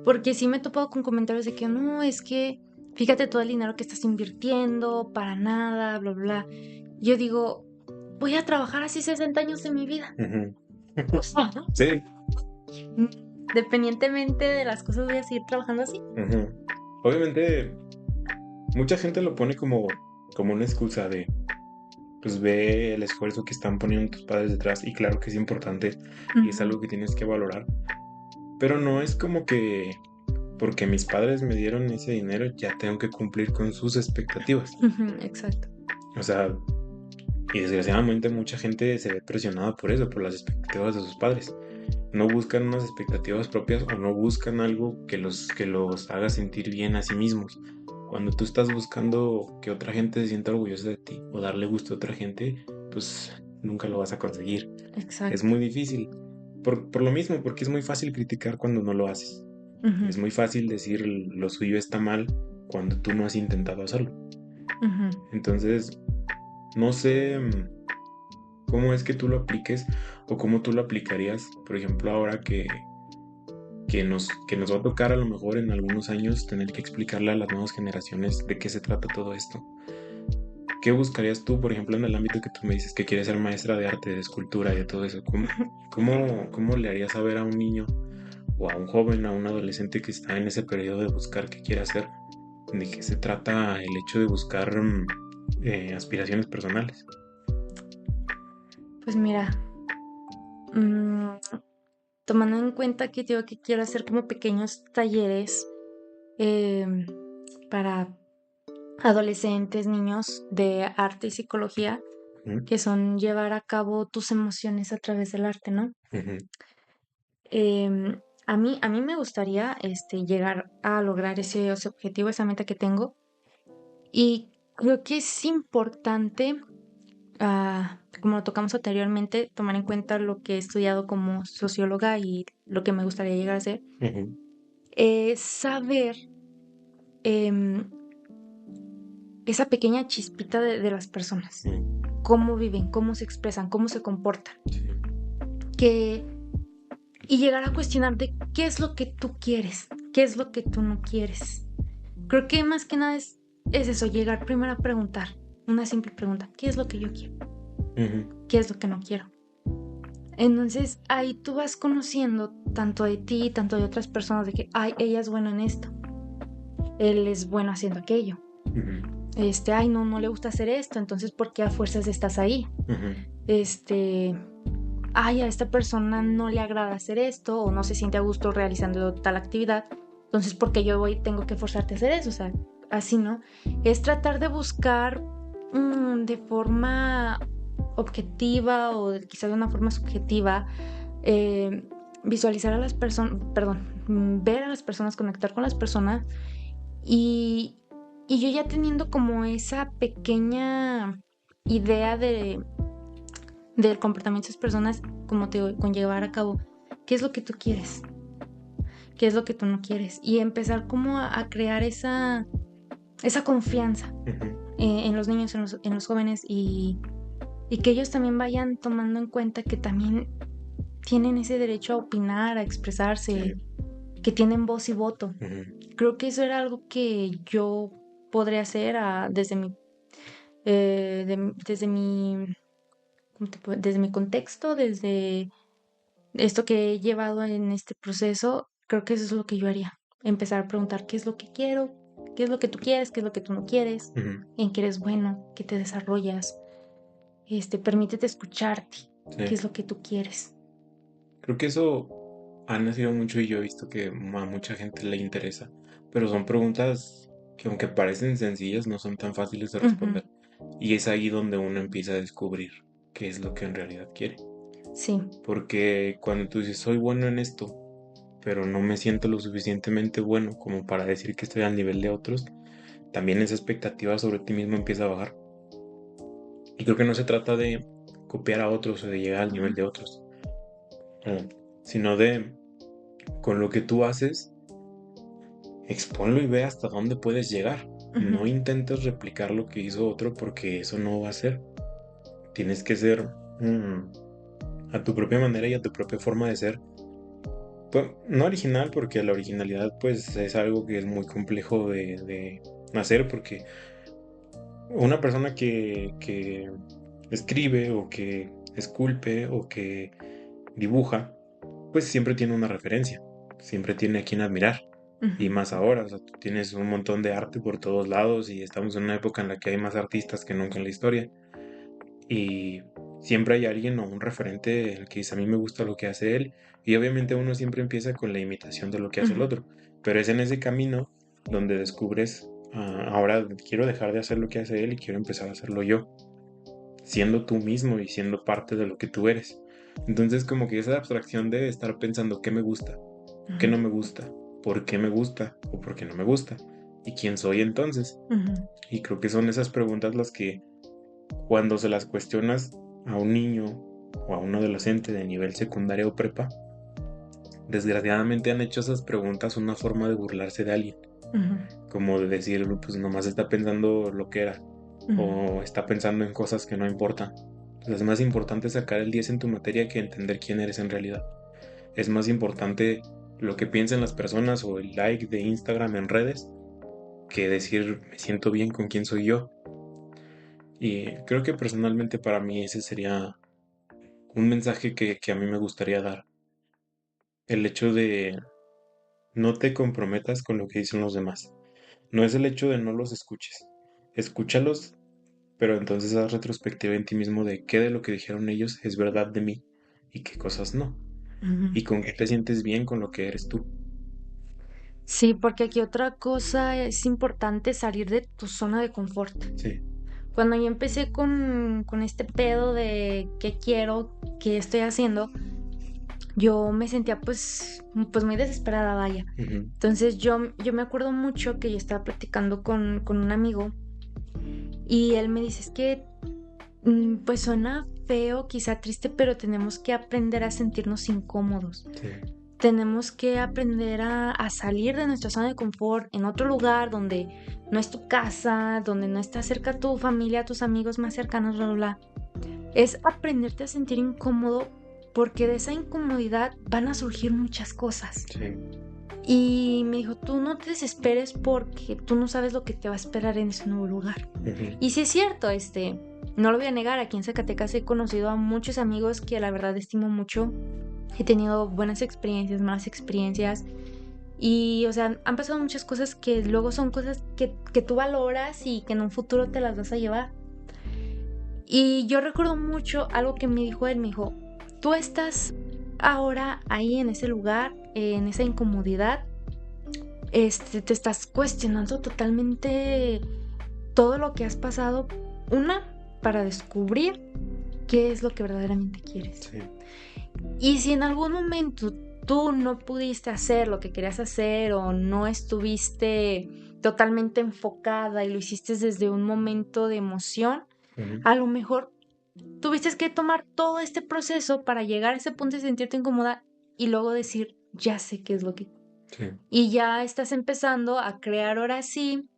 Porque sí me he topado con comentarios de que no, es que fíjate todo el dinero que estás invirtiendo, para nada, bla, bla. Yo digo, voy a trabajar así 60 años de mi vida. Ujú. O sea, Sí. independientemente de las cosas, voy a seguir trabajando así. Ujú. Obviamente, mucha gente lo pone como una excusa de, pues ve el esfuerzo que están poniendo tus padres detrás y claro que es importante y es algo que tienes que valorar, pero no es como que porque mis padres me dieron ese dinero ya tengo que cumplir con sus expectativas. Exacto. O sea, y desgraciadamente mucha gente se ve presionada por eso, por las expectativas de sus padres. No buscan unas expectativas propias o no buscan algo que los haga sentir bien a sí mismos. Cuando tú estás buscando que otra gente se sienta orgullosa de ti o darle gusto a otra gente, pues nunca lo vas a conseguir. Es Exacto. muy difícil. Por lo mismo, porque es muy fácil criticar cuando no lo haces. Es muy fácil decir lo suyo está mal cuando tú no has intentado hacerlo. Entonces, no sé cómo es que tú lo apliques o cómo tú lo aplicarías, por ejemplo, ahora que nos va a tocar a lo mejor en algunos años tener que explicarle a las nuevas generaciones de qué se trata todo esto. ¿Qué buscarías tú, por ejemplo, en el ámbito que tú me dices que quieres ser maestra de arte, de escultura y de todo eso? ¿Cómo le harías saber a un niño o a un joven, a un adolescente que está en ese periodo de buscar qué quiere hacer, de qué se trata el hecho de buscar aspiraciones personales? Pues mira, tomando en cuenta que digo que quiero hacer como pequeños talleres em, para adolescentes, niños de arte y psicología, Ujú, que son llevar a cabo tus emociones a través del arte, ¿no? ujú, A mí me gustaría llegar a lograr ese objetivo, esa meta que tengo. Y creo que es importante, como lo tocamos anteriormente, tomar en cuenta lo que he estudiado como socióloga y lo que me gustaría llegar a ser. ujú, Saber em, esa pequeña chispita de las personas, ujú, cómo viven, cómo se expresan, cómo se comportan, sí, que, y llegar a cuestionar de qué es lo que tú quieres, qué es lo que tú no quieres. Creo que más que nada es eso, llegar primero a preguntar, una simple pregunta, ¿qué es lo que yo quiero? ujú, ¿Qué es lo que no quiero? Entonces ahí tú vas conociendo tanto de ti, tanto de otras personas, de que, ay, ella es buena en esto, él es bueno haciendo aquello. ujú, Ay, no, no le gusta hacer esto, entonces, ¿por qué a fuerzas estás ahí? ujú, Este, ay, a esta persona no le agrada hacer esto o no se siente a gusto realizando tal actividad, entonces, ¿por qué yo tengo que forzarte a hacer eso? O sea, así, ¿no? Es tratar de buscar de forma objetiva o quizás de una forma subjetiva, eh, visualizar a las personas, perdón, ver a las personas, conectar con las personas y, y yo ya teniendo como esa pequeña idea del comportamiento de esas personas, como te digo, con llevar a cabo, ¿qué es lo que tú quieres? ¿Qué es lo que tú no quieres? Y empezar como a crear esa confianza ujú, en los niños, en los jóvenes y que ellos también vayan tomando en cuenta que también tienen ese derecho a opinar, a expresarse, sí, que tienen voz y voto. ujú, Creo que eso era algo que yo podría hacer desde mi, desde mi contexto, desde esto que he llevado en este proceso, creo que eso es lo que yo haría. Empezar a preguntar qué es lo que quiero, qué es lo que tú quieres, qué es lo que tú no quieres, ujú, en qué eres bueno, qué te desarrollas. Permítete escucharte, qué sí. es lo que tú quieres. Creo que eso ha nacido mucho y yo he visto que a mucha gente le interesa, pero son preguntas que aunque parecen sencillas no son tan fáciles de Ujú, responder. Y es ahí donde uno empieza a descubrir qué es lo que en realidad quiere. sí. Porque cuando tú dices soy bueno en esto, pero no me siento lo suficientemente bueno como para decir que estoy al nivel de otros, también esa expectativa sobre ti mismo empieza a bajar. Y creo que no se trata de copiar a otros o de llegar al nivel de otros, no, sino de con lo que tú haces, exponlo y ve hasta dónde puedes llegar. Ujú, No intentes replicar lo que hizo otro porque eso no va a ser. Tienes que ser a tu propia manera y a tu propia forma de ser. Pues, no original porque la originalidad pues es algo que es muy complejo de hacer, porque una persona que escribe o que esculpe o que dibuja, pues siempre tiene una referencia, siempre tiene a quien admirar. Y Ujú, más ahora, o sea, tú tienes un montón de arte por todos lados y estamos en una época en la que hay más artistas que nunca en la historia. Y siempre hay alguien o un referente el que dice, a mí me gusta lo que hace él. Y obviamente uno siempre empieza con la imitación de lo que hace el ujú, otro. Pero es en ese camino donde descubres, ahora quiero dejar de hacer lo que hace él y quiero empezar a hacerlo yo, siendo tú mismo y siendo parte de lo que tú eres. Entonces como que esa abstracción de estar pensando qué me gusta, qué ujú, no me gusta, por qué me gusta o por qué no me gusta y quién soy entonces. ujú, Y creo que son esas preguntas las que cuando se las cuestionas a un niño o a un adolescente de nivel secundaria o prepa, desgraciadamente han hecho esas preguntas una forma de burlarse de alguien, ujú, como de decir, pues nomás está pensando lo que era, ujú. o está pensando en cosas que no importan. Pues es más importante sacar el 10 en tu materia que entender quién eres en realidad. Es más importante lo que piensen las personas o el like de Instagram en redes que decir me siento bien con quién soy yo. Y creo que personalmente para mí ese sería un mensaje que a mí me gustaría dar. El hecho de no te comprometas con lo que dicen los demás. No es el hecho de no los escuches. Escúchalos, pero entonces haz retrospectiva en ti mismo de qué de lo que dijeron ellos es verdad de mí y qué cosas no. Ujú. Y con qué te sientes bien con lo que eres tú. Sí, porque aquí otra cosa es importante salir de tu zona de confort. Sí. Cuando yo empecé con este pedo de qué quiero, qué estoy haciendo, yo me sentía pues muy desesperada, vaya. Ujú. Entonces yo me acuerdo mucho que yo estaba platicando con un amigo y él me dice, es que pues suena feo, quizá triste, pero tenemos que aprender a sentirnos incómodos. Sí. Tenemos que aprender a salir de nuestra zona de confort en otro lugar donde no es tu casa, donde no está cerca tu familia, tus amigos más cercanos, bla, bla, bla. Es aprenderte a sentir incómodo porque de esa incomodidad van a surgir muchas cosas. Sí. Y me dijo, tú no te desesperes porque tú no sabes lo que te va a esperar en ese nuevo lugar. Ujú. Y sí es cierto, no lo voy a negar, aquí en Zacatecas he conocido a muchos amigos que la verdad estimo mucho. He tenido buenas experiencias, malas experiencias. Y, o sea, han pasado muchas cosas que luego son cosas que tú valoras y que en un futuro te las vas a llevar. Y yo recuerdo mucho algo que me dijo él, me dijo, tú estás ahora ahí en ese lugar, en esa incomodidad, te estás cuestionando totalmente todo lo que has pasado, una, para descubrir qué es lo que verdaderamente quieres. Sí. Y si en algún momento tú no pudiste hacer lo que querías hacer o no estuviste totalmente enfocada y lo hiciste desde un momento de emoción, Ujú. a lo mejor tuviste que tomar todo este proceso para llegar a ese punto de sentirte incómoda y luego decir, ya sé qué es lo que... Sí. Y ya estás empezando a crear ahora sí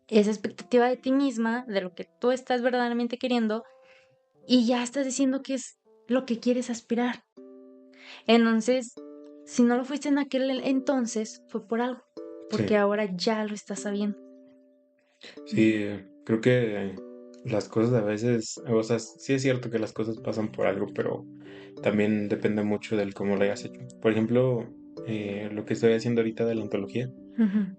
esa expectativa de ti misma, de lo que tú estás verdaderamente queriendo, y ya estás diciendo que es lo que quieres aspirar. Entonces, si no lo fuiste en aquel entonces, fue por algo, porque Sí. ahora ya lo estás sabiendo. Sí, creo que las cosas a veces, o sea, sí es cierto que las cosas pasan por algo, pero también depende mucho del cómo lo hayas hecho. Por ejemplo, lo que estoy haciendo ahorita de la antología, Ujú,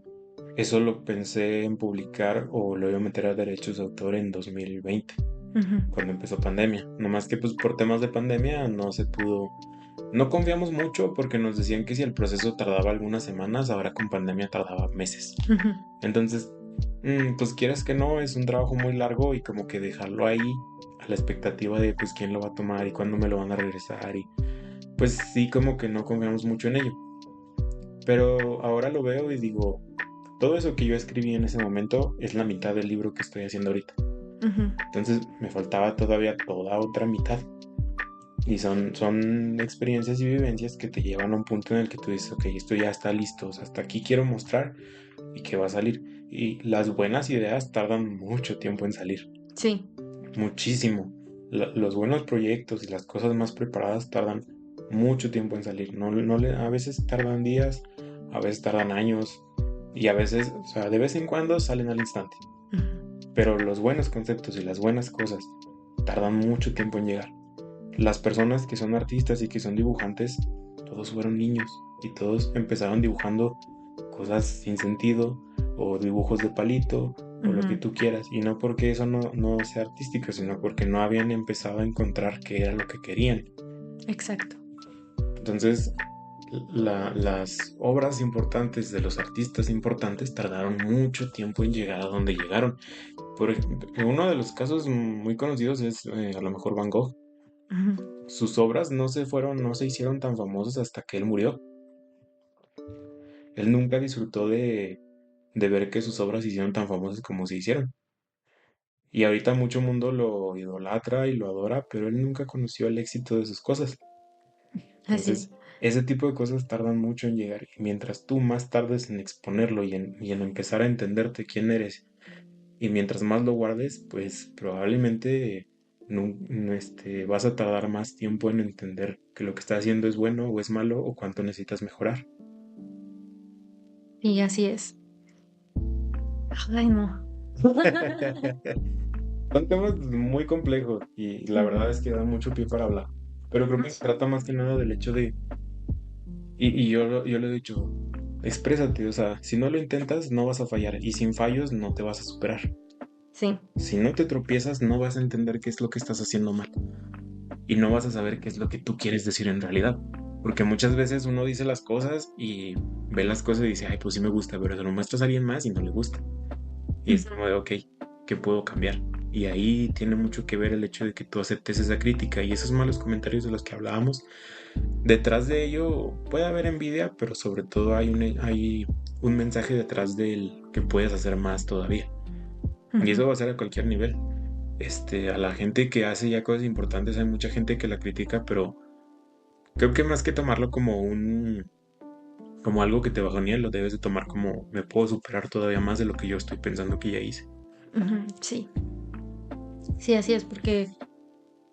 eso lo pensé en publicar o lo iba a meter a derechos de autor en 2020, ujú, cuando empezó pandemia. No más que pues por temas de pandemia no se pudo. No confiamos mucho porque nos decían que si el proceso tardaba algunas semanas, ahora con pandemia tardaba meses. ujú. Entonces, pues quieras que no, es un trabajo muy largo y como que dejarlo ahí a la expectativa de pues quién lo va a tomar y cuándo me lo van a regresar y pues sí como que no confiamos mucho en ello. Pero ahora lo veo y digo, todo eso que yo escribí en ese momento es la mitad del libro que estoy haciendo ahorita. Ujú. Entonces me faltaba todavía toda otra mitad. Y son experiencias y vivencias que te llevan a un punto en el que tú dices, ok, esto ya está listo, o sea, hasta aquí quiero mostrar y que va a salir. Y las buenas ideas tardan mucho tiempo en salir, Sí, muchísimo. Los buenos proyectos y las cosas más preparadas tardan mucho tiempo en salir. A veces tardan días, a veces tardan años, Y a veces, o sea, de vez en cuando salen al instante. Ujú. Pero los buenos conceptos y las buenas cosas tardan mucho tiempo en llegar. Las personas que son artistas y que son dibujantes, todos fueron niños y todos empezaron dibujando cosas sin sentido o dibujos de palito o lo que Ujú. tú quieras. Y no porque eso no sea artístico, sino porque no habían empezado a encontrar qué era lo que querían. Exacto. Entonces, las obras importantes de los artistas importantes tardaron mucho tiempo en llegar a donde llegaron. Por ejemplo, uno de los casos muy conocidos es a lo mejor Van Gogh. Ujú. Sus obras no se hicieron tan famosas hasta que él murió. Él nunca disfrutó de ver que sus obras se hicieron tan famosas como se hicieron. Y ahorita mucho mundo lo idolatra y lo adora, pero él nunca conoció el éxito de sus cosas. Así es. Entonces, ese tipo de cosas tardan mucho en llegar. Y mientras tú más tardes en exponerlo y en empezar a entenderte quién eres, y mientras más lo guardes, pues probablemente vas a tardar más tiempo en entender que lo que estás haciendo es bueno o es malo o cuánto necesitas mejorar. Y así es. Ay, no. Son temas muy complejos y la verdad Ujú. es que da mucho pie para hablar. Pero creo que se trata más que nada del hecho de, y yo lo he dicho, exprésate, o sea, si no lo intentas no vas a fallar y sin fallos no te vas a superar. Sí. Si no te tropiezas no vas a entender qué es lo que estás haciendo mal y no vas a saber qué es lo que tú quieres decir en realidad. Porque muchas veces uno dice las cosas y ve las cosas y dice, ay, pues sí me gusta, pero se lo muestras a alguien más y no le gusta. Y es como Ujú. de, ok, ¿qué puedo cambiar? Y ahí tiene mucho que ver el hecho de que tú aceptes esa crítica y esos malos comentarios de los que hablábamos. Detrás de ello puede haber envidia, pero sobre todo hay un mensaje detrás del que puedes hacer más todavía. Y Ujú. eso va a ser a cualquier nivel. A la gente que hace ya cosas importantes, hay mucha gente que la critica, pero creo que más que tomarlo como algo que te bajonea, lo debes de tomar como me puedo superar todavía más de lo que yo estoy pensando que ya hice. Ujú. Sí. Sí, así es, porque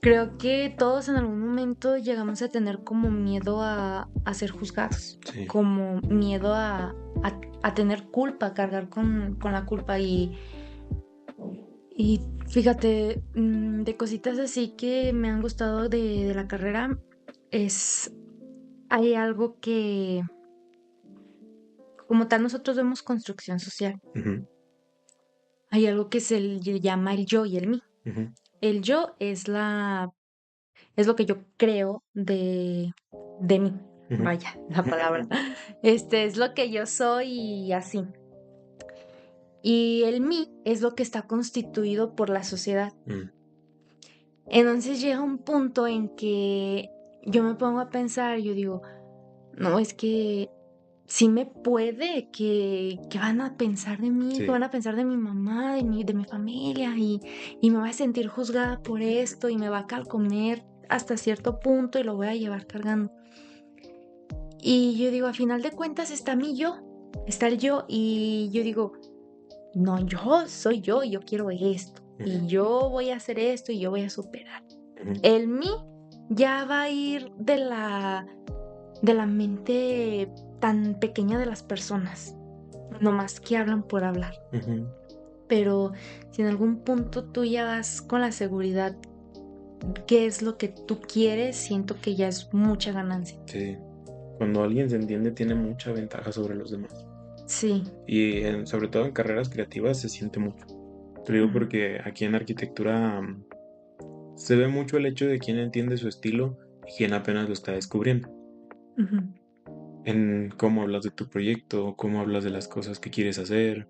creo que todos en algún momento llegamos a tener como miedo a ser juzgados, Sí. como miedo a tener culpa, a cargar con la culpa y fíjate, de cositas así que me han gustado de la carrera, es, hay algo que, como tal, nosotros vemos construcción social, Ujú, hay algo que se le llama el yo y el mí. ujú, El yo es lo que yo creo de mí, ujú, vaya, la palabra. Es lo que yo soy y así. Y el mí es lo que está constituido por la sociedad. mm, Entonces llega un punto en que yo me pongo a pensar, yo digo, no, es que sí me puede, que van a pensar de mí, que sí. van a pensar de mi mamá, de mi familia, y me voy a sentir juzgada por esto, y me va a calcomer hasta cierto punto y lo voy a llevar cargando. Y yo digo, a final de cuentas está mi yo, está el yo, y yo digo, no, yo soy yo, y yo quiero esto, Ujú, y yo voy a hacer esto, y yo voy a superar. ujú, El mí ya va a ir de la mente tan pequeña de las personas, nomás que hablan por hablar. ujú, Pero si en algún punto tú ya vas con la seguridad, qué es lo que tú quieres, siento que ya es mucha ganancia. sí. Cuando alguien se entiende, tiene mucha ventaja sobre los demás. Sí. Y sobre todo en carreras creativas se siente mucho. Te digo Ujú. porque aquí en arquitectura se ve mucho el hecho de quién entiende su estilo y quién apenas lo está descubriendo. Ujú. En cómo hablas de tu proyecto, cómo hablas de las cosas que quieres hacer,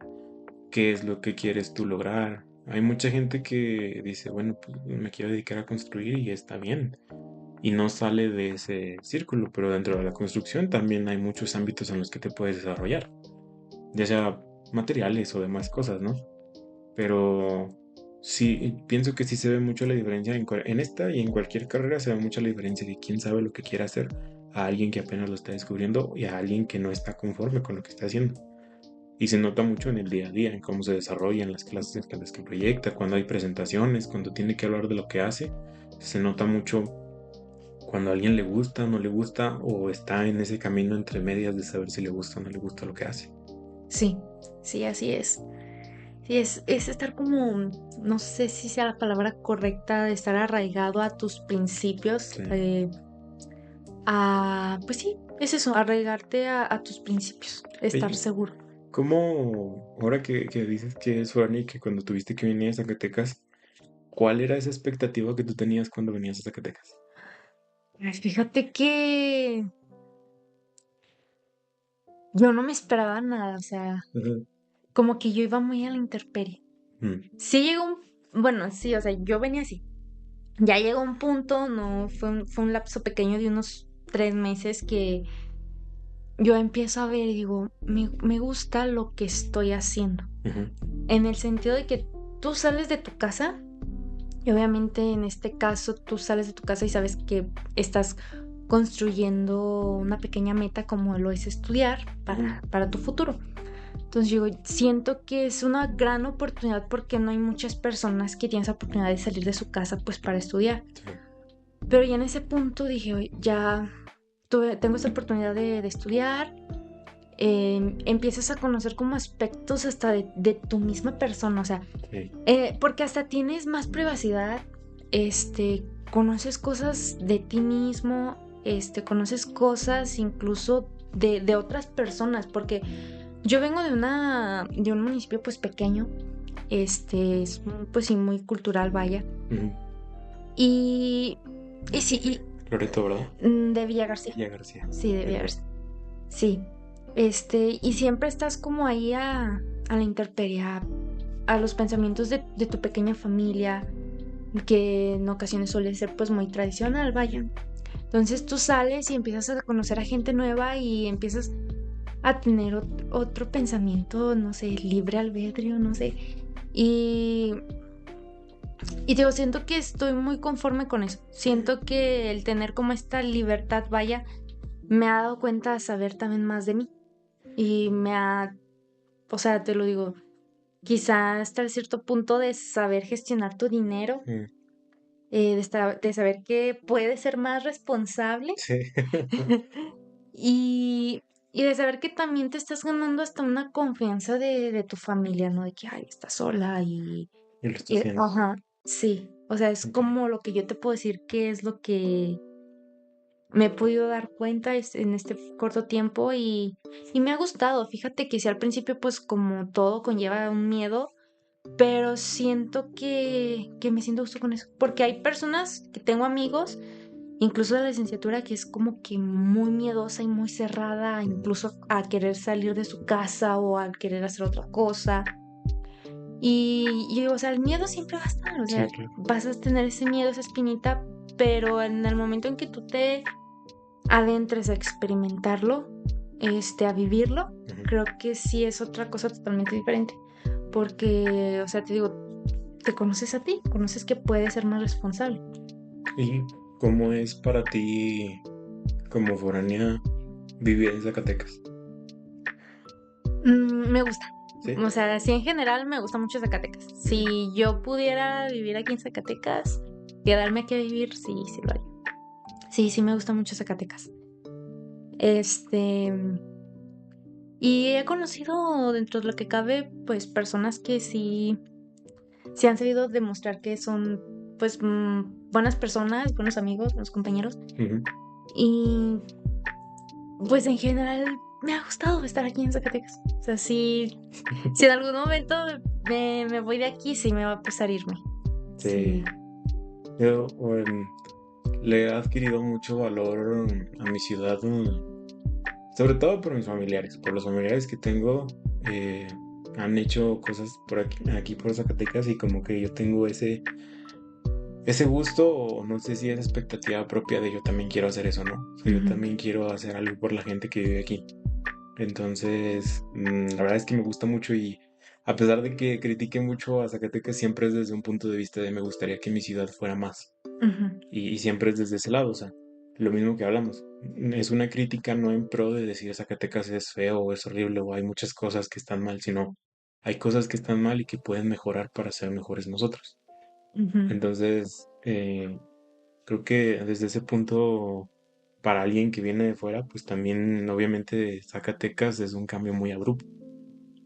qué es lo que quieres tú lograr. Hay mucha gente que dice, bueno, pues me quiero dedicar a construir y está bien. Y no sale de ese círculo, pero dentro de la construcción también hay muchos ámbitos en los que te puedes desarrollar, ya sea materiales o demás cosas, ¿no? Pero sí, pienso que sí se ve mucho la diferencia en esta y en cualquier carrera se ve mucho la diferencia de quién sabe lo que quiere hacer a alguien que apenas lo está descubriendo y a alguien que no está conforme con lo que está haciendo. Y se nota mucho en el día a día, en cómo se desarrolla, en las clases en las que proyecta, cuando hay presentaciones, cuando tiene que hablar de lo que hace. Se nota mucho cuando a alguien le gusta, no le gusta o está en ese camino entre medias de saber si le gusta o no le gusta lo que hace. Sí, sí, así es. Sí, es estar como, no sé si sea la palabra correcta, de estar arraigado a tus principios, Sí. pues sí, es eso, arraigarte a tus principios, estar Oye, seguro. ¿cómo, ahora que dices que es Fanny, que cuando tuviste que venir a Zacatecas, cuál era esa expectativa que tú tenías cuando venías a Zacatecas? Ay, fíjate que yo no me esperaba nada, o sea, Ujú. como que yo iba muy a la intemperie. Mm, Sí llegó bueno, sí, o sea, yo venía así. Ya llegó un punto, no, fue un lapso pequeño de unos 3 meses que yo empiezo a ver y digo, me gusta lo que estoy haciendo. ujú, En el sentido de que tú sales de tu casa y obviamente en este caso tú sales de tu casa y sabes que estás construyendo una pequeña meta como lo es estudiar ujú. para tu futuro. Entonces yo siento que es una gran oportunidad porque no hay muchas personas que tienen esa oportunidad de salir de su casa pues para estudiar. Sí. Pero ya en ese punto dije, "Oye, ya tengo esta oportunidad de estudiar, empiezas a conocer como aspectos hasta de tu misma persona, o sea, Sí. porque hasta tienes más privacidad, conoces cosas de ti mismo, conoces cosas incluso de otras personas, porque yo vengo de un municipio pues pequeño, es pues sí muy cultural, vaya, Ujú. y, y sí, Loreto, ¿verdad? de Villa García, Villa García. sí, de Villa Ok. García. Sí, y siempre estás como ahí a la intemperie, a los pensamientos de tu pequeña familia, que en ocasiones suele ser pues muy tradicional, vaya. Entonces tú sales y empiezas a conocer a gente nueva y empiezas a tener otro pensamiento, no sé, libre albedrío, no sé. Y, y digo, siento que estoy muy conforme con eso. Siento que el tener como esta libertad, vaya, me ha dado cuenta de saber también más de mí. Y o sea, te lo digo, quizá hasta cierto punto de saber gestionar tu dinero, Mm, de saber que puedes ser más responsable sí. y, y de saber que también te estás ganando hasta una confianza de tu familia, ¿no? De que, ay, estás sola Y lo está haciendo. ajá, sí. O sea, es Ok. como lo que yo te puedo decir que es lo que me he podido dar cuenta en este corto tiempo y me ha gustado. Fíjate que si al principio, pues como todo conlleva un miedo, pero siento que me siento a gusto con eso. Porque hay personas que tengo amigos, incluso de la licenciatura, que es como que muy miedosa y muy cerrada, Ujú. incluso a querer salir de su casa o a querer hacer otra cosa. Y o sea, el miedo siempre va a estar, o Sí, sea, claro. vas a tener ese miedo, esa espinita, pero en el momento en que tú te adentres a experimentarlo, a vivirlo, Ujú. creo que sí es otra cosa totalmente diferente. Porque, o sea, te digo, te conoces a ti, conoces que puedes ser más responsable. ¿Y cómo es para ti, como foránea, vivir en Zacatecas? Me gusta. ¿Sí? O sea, sí, en general me gusta mucho Zacatecas. Ujú. Si yo pudiera vivir aquí en Zacatecas, quedarme aquí a vivir, sí, sí lo haría. Sí, sí me gusta mucho Zacatecas. Este, y he conocido dentro de lo que cabe, pues personas que sí han sabido demostrar que son, pues, buenas personas, buenos amigos, buenos compañeros. Ujú. Y pues en general me ha gustado estar aquí en Zacatecas. O sea, si en algún momento me voy de aquí, sí me va a pesar irme. Sí. Sí. Yo le he adquirido mucho valor a mi ciudad, sobre todo por mis familiares, por los familiares que tengo, han hecho cosas por aquí por Zacatecas y como que yo tengo ese gusto o no sé si es expectativa propia de yo también quiero hacer eso, ¿no? O sea, yo Ujú, también quiero hacer algo por la gente que vive aquí. Entonces, la verdad es que me gusta mucho y a pesar de que critique mucho a Zacatecas, siempre es desde un punto de vista de me gustaría que mi ciudad fuera más. ujú, Y siempre es desde ese lado, o sea, lo mismo que hablamos. Es una crítica no en pro de decir Zacatecas es feo o es horrible o hay muchas cosas que están mal, sino hay cosas que están mal y que pueden mejorar para ser mejores nosotros. ujú. Entonces, creo que desde ese punto, para alguien que viene de fuera, pues también obviamente Zacatecas es un cambio muy abrupto.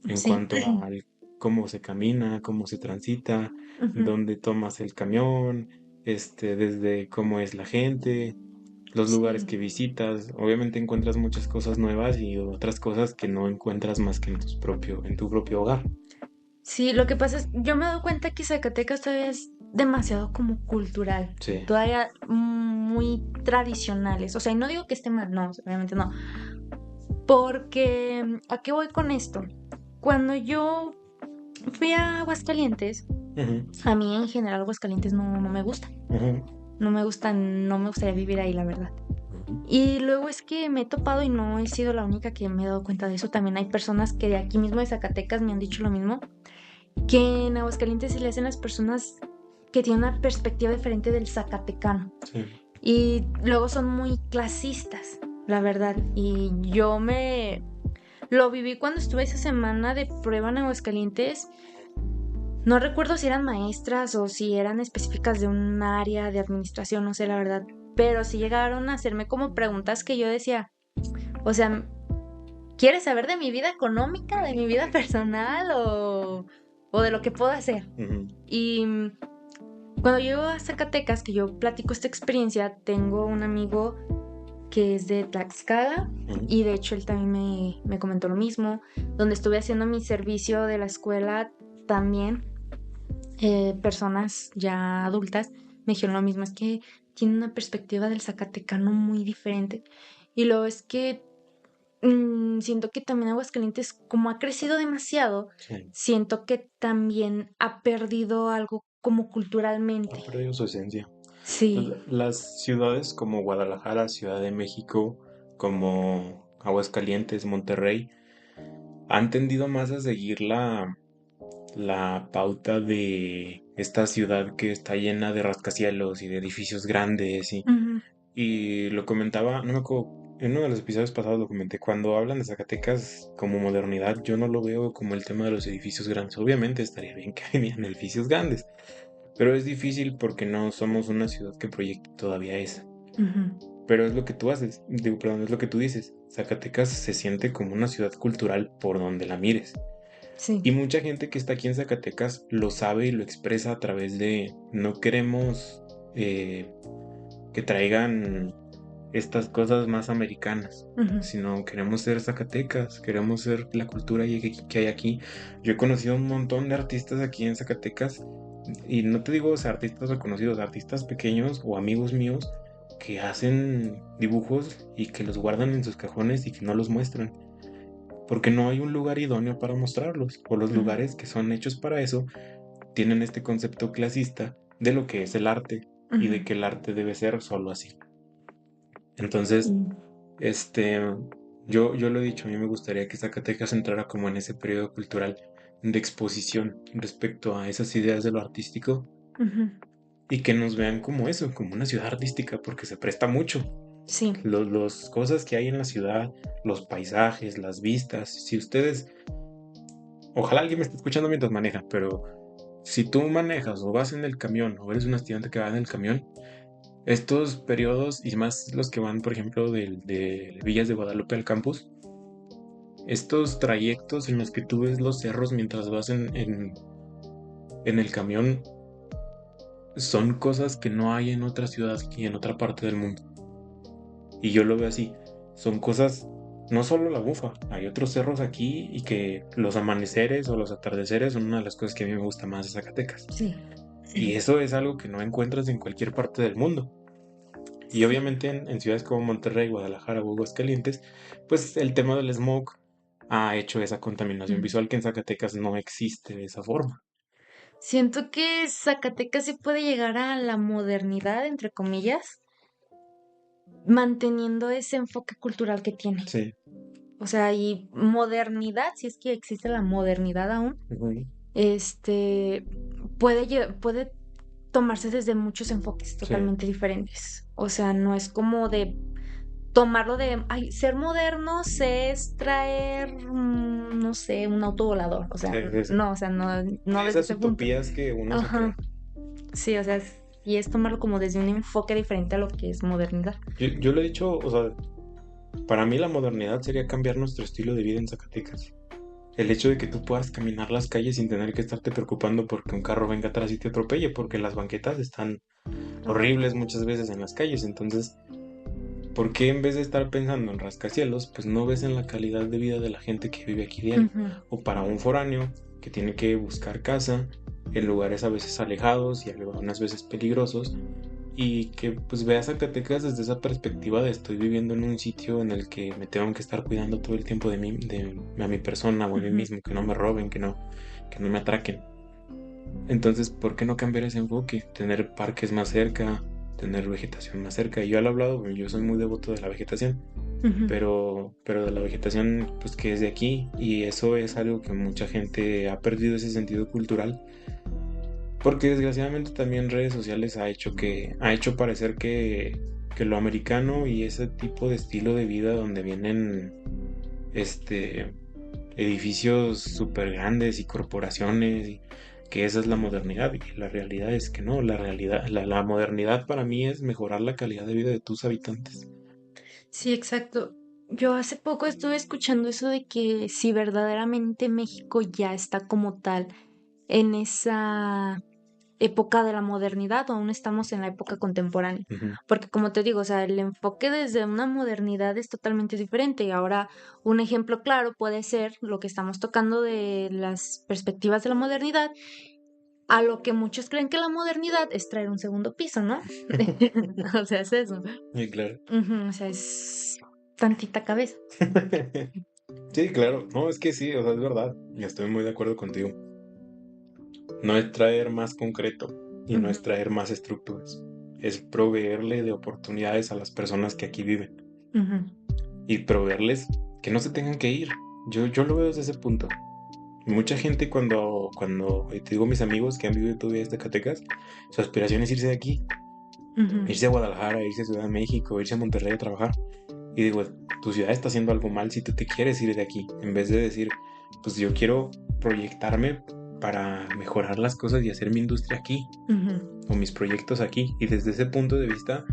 en Sí. cuanto a cómo se camina, cómo se transita, Ujú. dónde tomas el camión, desde cómo es la gente, los lugares Sí. que visitas. Obviamente encuentras muchas cosas nuevas y otras cosas que no encuentras más que en tu propio hogar. Sí, lo que pasa es, yo me doy cuenta que Zacatecas todavía es demasiado como cultural, Sí. todavía muy tradicionales. O sea, y no digo que esté mal, no, obviamente no. Porque, ¿a qué voy con esto? Cuando yo fui a Aguascalientes, Ujú, a mí en general Aguascalientes no me gusta. ujú, No me gusta, no me gustaría vivir ahí, la verdad. ujú. Y luego es que me he topado y no he sido la única que me he dado cuenta de eso. También hay personas que de aquí mismo de Zacatecas me han dicho lo mismo, que en Aguascalientes se le hacen las personas que tienen una perspectiva diferente del zacatecano. Sí. Y luego son muy clasistas, la verdad. Y yo me lo viví cuando estuve esa semana de prueba en Aguascalientes. No recuerdo si eran maestras o si eran específicas de un área de administración, no sé la verdad. Pero sí llegaron a hacerme como preguntas que yo decía, o sea, ¿quieres saber de mi vida económica, de mi vida personal o de lo que puedo hacer? Ujú, Y cuando llego a Zacatecas, que yo platico esta experiencia, tengo un amigo que es de Tlaxcala ujú. y de hecho él también me comentó lo mismo. Donde estuve haciendo mi servicio de la escuela también, personas ya adultas me dijeron lo mismo, es que tiene una perspectiva del zacatecano muy diferente. Y luego es que siento que también Aguascalientes, como ha crecido demasiado, Sí. siento que también ha perdido algo como Ha culturalmente. perdido su esencia. Sí. Las ciudades como Guadalajara, Ciudad de México, como Aguascalientes, Monterrey, han tendido más a seguir la pauta de esta ciudad que está llena de rascacielos y de edificios grandes. Ujú. Y lo comentaba, no me acuerdo, en uno de los episodios pasados lo comenté, cuando hablan de Zacatecas como modernidad, yo no lo veo como el tema de los edificios grandes. Obviamente estaría bien que vinieran edificios grandes, pero es difícil porque no somos una ciudad que proyecte todavía eso. Ujú. Pero es lo que tú haces, digo, perdón, es lo que tú dices. Zacatecas se siente como una ciudad cultural por donde la mires. Sí. Y mucha gente que está aquí en Zacatecas lo sabe y lo expresa a través de no queremos eh, que traigan estas cosas más americanas, Ujú. sino queremos ser Zacatecas, queremos ser la cultura que hay aquí. Yo he conocido un montón de artistas aquí en Zacatecas y no te digo, o sea, artistas reconocidos, artistas pequeños o amigos míos que hacen dibujos y que los guardan en sus cajones y que no los muestran, porque no hay un lugar idóneo para mostrarlos, o los Ujú. lugares que son hechos para eso tienen este concepto clasista de lo que es el arte y Ujú. de que el arte debe ser solo así. Entonces, Mm. este, yo lo he dicho, a mí me gustaría que Zacatecas entrara como en ese periodo cultural de exposición respecto a esas ideas de lo artístico Ujú. y que nos vean como eso, como una ciudad artística, porque se presta mucho. Sí. Los cosas que hay en la ciudad, los paisajes, las vistas, si ustedes, ojalá alguien me esté escuchando mientras maneja, pero si tú manejas o vas en el camión o eres un estudiante que va en el camión, estos periodos y más los que van, por ejemplo, de Villas de Guadalupe al campus, estos trayectos en los que tú ves los cerros mientras vas en el camión son cosas que no hay en otra ciudad y en otra parte del mundo. Y yo lo veo así. Son cosas, no solo la Bufa, hay otros cerros aquí y que los amaneceres o los atardeceres son una de las cosas que a mí me gusta más de Zacatecas. Sí. Y eso es algo que no encuentras en cualquier parte del mundo. Y Sí. obviamente en ciudades como Monterrey, Guadalajara o Aguascalientes, pues el tema del smog ha hecho esa contaminación Mm. visual que en Zacatecas no existe de esa forma. Siento que Zacatecas sí puede llegar a la modernidad, entre comillas, manteniendo ese enfoque cultural que tiene. Sí. O sea, y modernidad, si es que existe la modernidad aún, Ujú. este, puede tomarse desde muchos enfoques Sí, totalmente diferentes. O sea, no es como de tomarlo de, ay, ser modernos es traer, no sé, un auto volador. O sea, sí, sí, sí. no, o sea, no desde Esas ese punto. utopías que uno se crea. Ajá. Sí, o sea, y es tomarlo como desde un enfoque diferente a lo que es modernidad. Yo lo he dicho, o sea, para mí la modernidad sería cambiar nuestro estilo de vida en Zacatecas. El hecho de que tú puedas caminar las calles sin tener que estarte preocupando porque un carro venga atrás y te atropelle, porque las banquetas están horribles muchas veces en las calles. Entonces, ¿por qué en vez de estar pensando en rascacielos, pues no ves en la calidad de vida de la gente que vive aquí diario? Ujú. O para un foráneo que tiene que buscar casa en lugares a veces alejados y algunas veces peligrosos, y que pues veas Zacatecas desde esa perspectiva de estoy viviendo en un sitio en el que me tengo que estar cuidando todo el tiempo a mi persona o a mí Ujú. mismo, que no me roben, que no me atraquen. Entonces, ¿por qué no cambiar ese enfoque? Tener parques más cerca, tener vegetación más cerca. Y yo lo he hablado, yo soy muy devoto de la vegetación, Ujú. pero de la vegetación pues que es de aquí, y eso es algo que mucha gente ha perdido ese sentido cultural, porque desgraciadamente también redes sociales ha hecho parecer que lo americano y ese tipo de estilo de vida donde vienen este edificios súper grandes y corporaciones, y que esa es la modernidad, y la realidad es que no, la modernidad para mí es mejorar la calidad de vida de tus habitantes. Sí, exacto. Yo hace poco estuve escuchando eso de que si verdaderamente México ya está como tal en esa época de la modernidad o aún estamos en la época contemporánea. Ujú. Porque como te digo, o sea, el enfoque desde una modernidad es totalmente diferente. Y ahora un ejemplo claro puede ser lo que estamos tocando de las perspectivas de la modernidad, a lo que muchos creen que la modernidad es traer un segundo piso, ¿no? O sea, es eso. Sí, claro. Ujú, o sea, es tantita cabeza. Sí, claro. No, es que sí, o sea, es verdad. Y estoy muy de acuerdo contigo. No es traer más concreto y no Ujú, es traer más estructuras. Es proveerle de oportunidades a las personas que aquí viven ujú. y proveerles que no se tengan que ir. Yo lo veo desde ese punto. Mucha gente cuando te digo mis amigos que han vivido todavía en Zacatecas, su aspiración es irse de aquí, Ujú. irse a Guadalajara, irse a Ciudad de México, irse a Monterrey a trabajar. Y digo, tu ciudad está haciendo algo mal si tú te quieres ir de aquí, en vez de decir, pues yo quiero proyectarme para mejorar las cosas y hacer mi industria aquí, Ujú. o mis proyectos aquí. Y desde ese punto de vista,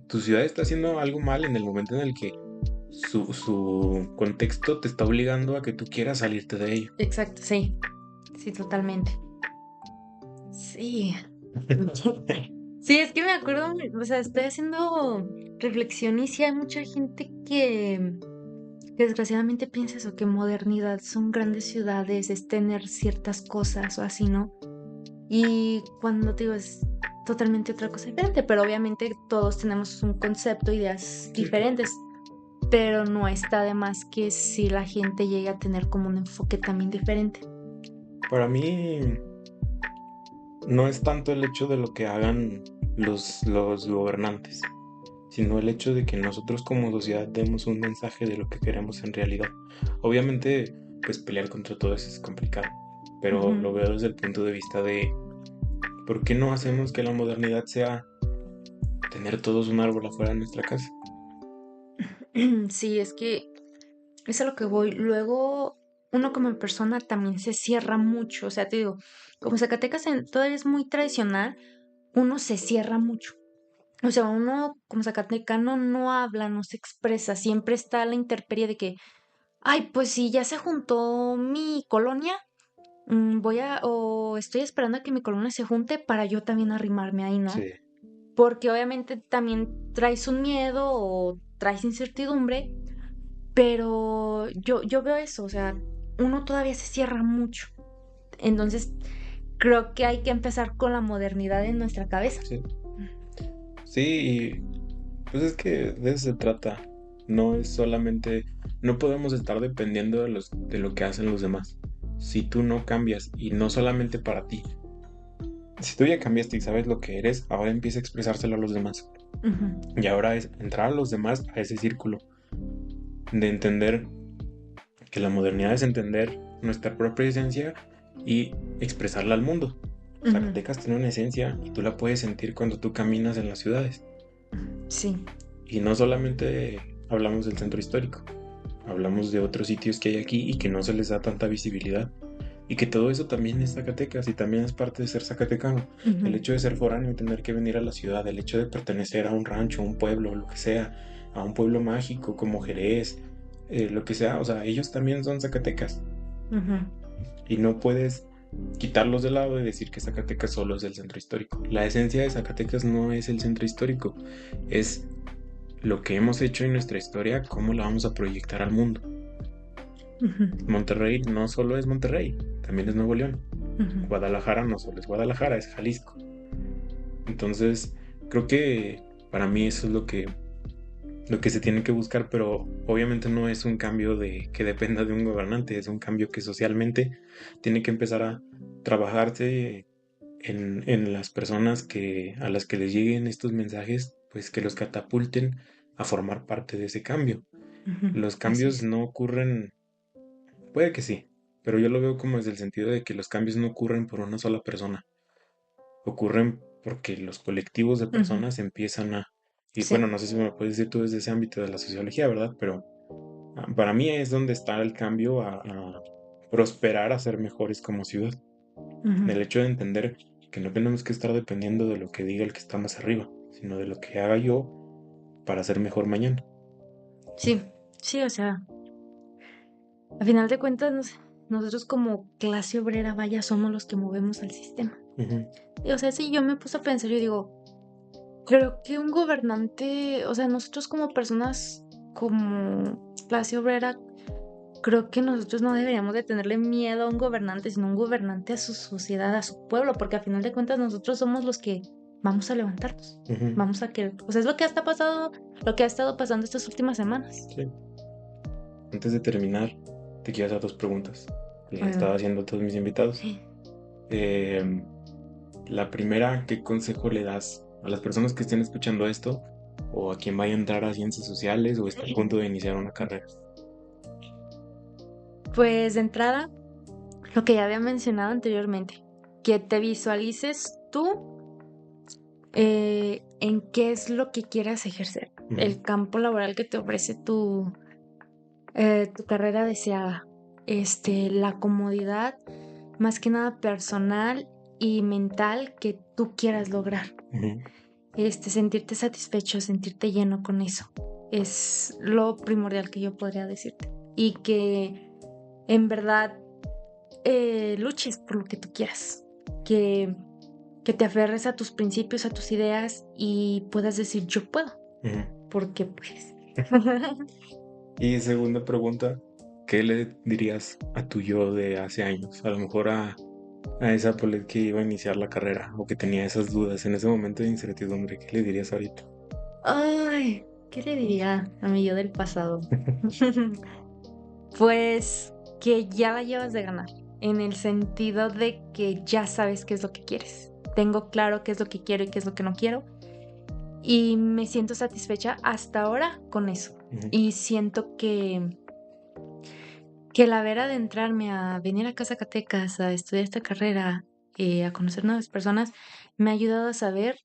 tu ciudad está haciendo algo mal en el momento en el que su contexto te está obligando a que tú quieras salirte de ello. Exacto, sí. Sí, totalmente. Sí. Sí, es que me acuerdo, o sea, estoy haciendo reflexión y sí hay mucha gente que desgraciadamente piensa eso, que modernidad son grandes ciudades, es tener ciertas cosas o así, ¿no? Y cuando te digo es totalmente otra cosa diferente, pero obviamente todos tenemos un concepto, ideas Sí, claro. diferentes, pero no está de más que si la gente llega a tener como un enfoque también diferente. Para mí no es tanto el hecho de lo que hagan los gobernantes, sino el hecho de que nosotros como sociedad demos un mensaje de lo que queremos en realidad. Obviamente, pues pelear contra todo eso es complicado, pero Ujú. lo veo desde el punto de vista de ¿por qué no hacemos que la modernidad sea tener todos un árbol afuera de nuestra casa? Sí, es que es a lo que voy. Luego, uno como persona también se cierra mucho. O sea, te digo, como Zacatecas todavía es muy tradicional, uno se cierra mucho. O sea, uno como zacatecano no habla, no se expresa. Siempre está la intemperie de que, ay, pues si ya se juntó mi colonia, o estoy esperando a que mi colonia se junte para yo también arrimarme ahí, ¿no? Sí. Porque obviamente también traes un miedo o traes incertidumbre, pero yo veo eso, o sea, uno todavía se cierra mucho. Entonces, creo que hay que empezar con la modernidad en nuestra cabeza. Sí, sí, y pues es que de eso se trata. No es solamente, no podemos estar dependiendo de lo que hacen los demás. Si tú no cambias, y no solamente para ti, si tú ya cambiaste y sabes lo que eres, ahora empieza a expresárselo a los demás. Ujú, Y ahora es entrar a los demás a ese círculo de entender que la modernidad es entender nuestra propia esencia y expresarla al mundo. ujú. Zacatecas tiene una esencia y tú la puedes sentir cuando tú caminas en las ciudades. Sí. Y no solamente hablamos del centro histórico, hablamos de otros sitios que hay aquí y que no se les da tanta visibilidad. Y que todo eso también es Zacatecas y también es parte de ser zacatecano. El Ujú. hecho de ser foráneo y tener que venir a la ciudad, el hecho de pertenecer a un rancho, a un pueblo, lo que sea, a un pueblo mágico como Jerez, lo que sea, o sea, ellos también son Zacatecas Ujú, y no puedes quitarlos de lado y decir que Zacatecas solo es el centro histórico. La esencia de Zacatecas no es el centro histórico, es lo que hemos hecho en nuestra historia, cómo la vamos a proyectar al mundo. ujú, Monterrey no solo es Monterrey, también es Nuevo León. ujú. Guadalajara no solo es Guadalajara, es Jalisco. Entonces, creo que para mí eso es lo que se tiene que buscar, pero obviamente no es un cambio de que dependa de un gobernante, es un cambio que socialmente tiene que empezar a trabajarse en las personas a las que les lleguen estos mensajes, pues que los catapulten a formar parte de ese cambio. Ujú, Los así cambios es. no ocurren, puede que sí, pero yo lo veo como desde el sentido de que los cambios no ocurren por una sola persona, ocurren porque los colectivos de Ujú, personas empiezan y sí. bueno, no sé si me puedes decir tú desde ese ámbito de la sociología, ¿verdad? Pero para mí es donde está el cambio a prosperar, a ser mejores como ciudad. Ujú. El hecho de entender que no tenemos que estar dependiendo de lo que diga el que está más arriba, sino de lo que haga yo para ser mejor mañana. Sí, sí, o sea, a final de cuentas, nosotros como clase obrera, vaya, somos los que movemos al sistema. Ujú, Y, o sea, si yo me puse a pensar, yo digo, creo que un gobernante, o sea, nosotros como personas, como clase obrera, creo que nosotros no deberíamos de tenerle miedo a un gobernante, sino un gobernante a su sociedad, a su pueblo, porque a final de cuentas nosotros somos los que vamos a levantarnos, ujú, vamos a que, o sea, es lo que ha pasado, lo que ha estado pasando estas últimas semanas. sí. Antes de terminar, te quiero hacer dos preguntas. Le he estado Obviamente. haciendo a todos mis invitados. Eh, la primera, ¿qué consejo le das a las personas que estén escuchando esto o a quien vaya a entrar a ciencias sociales o está a punto de iniciar una carrera? Pues de entrada, lo que ya había mencionado anteriormente, que te visualices tú en qué es lo que quieras ejercer, Ujú, el campo laboral que te ofrece tu carrera deseada, la comodidad, más que nada personal y mental que tú quieras lograr, ujú, sentirte satisfecho, sentirte lleno con eso, es lo primordial que yo podría decirte y que en verdad luches por lo que tú quieras, que, que te aferres a tus principios, a tus ideas y puedas decir yo puedo, ujú. porque pues. Y segunda pregunta, ¿qué le dirías a tu yo de hace años? A lo mejor a esa Paulette que iba a iniciar la carrera o que tenía esas dudas en ese momento de incertidumbre, ¿qué le dirías ahorita? Ay, ¿qué le diría a mi yo del pasado? Pues que ya la llevas de ganar, en el sentido de que ya sabes qué es lo que quieres. Tengo claro qué es lo que quiero y qué es lo que no quiero. Y me siento satisfecha hasta ahora con eso. Ujú, Y siento que el haber adentrarme a venir acá a Zacatecas a estudiar esta carrera, a conocer nuevas personas, me ha ayudado a saber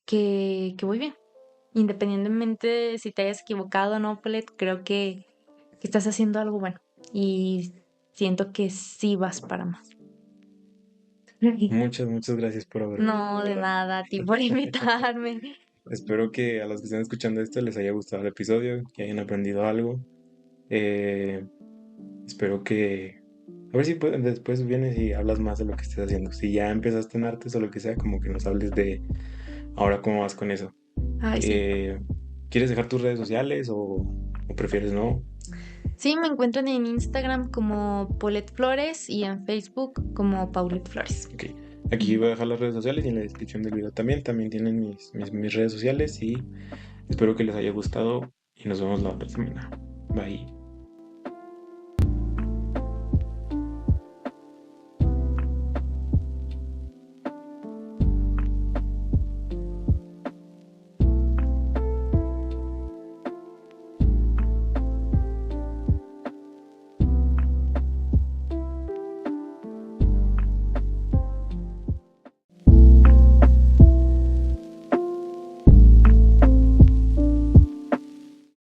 que voy bien. Independientemente de si te hayas equivocado o no, Paulette, creo que estás haciendo algo bueno. Y siento que sí vas para más. muchas, muchas gracias por haber venido, No, de de verdad. nada, a ti por invitarme. Espero que a los que estén escuchando esto les haya gustado el episodio, que hayan aprendido algo. Eh, espero que... A ver si después vienes y hablas más de lo que estés haciendo. Si ya empezaste en artes o lo que sea, como que nos hables de ahora cómo vas con eso. Ay, sí. Eh, ¿Quieres dejar tus redes sociales o prefieres no? Sí, me encuentran en Instagram como Paulette Flores y en Facebook como Paulette Flores. Ok. Aquí voy a dejar las redes sociales y en la descripción del video también. También tienen mis redes sociales y espero que les haya gustado y nos vemos la otra semana. Bye.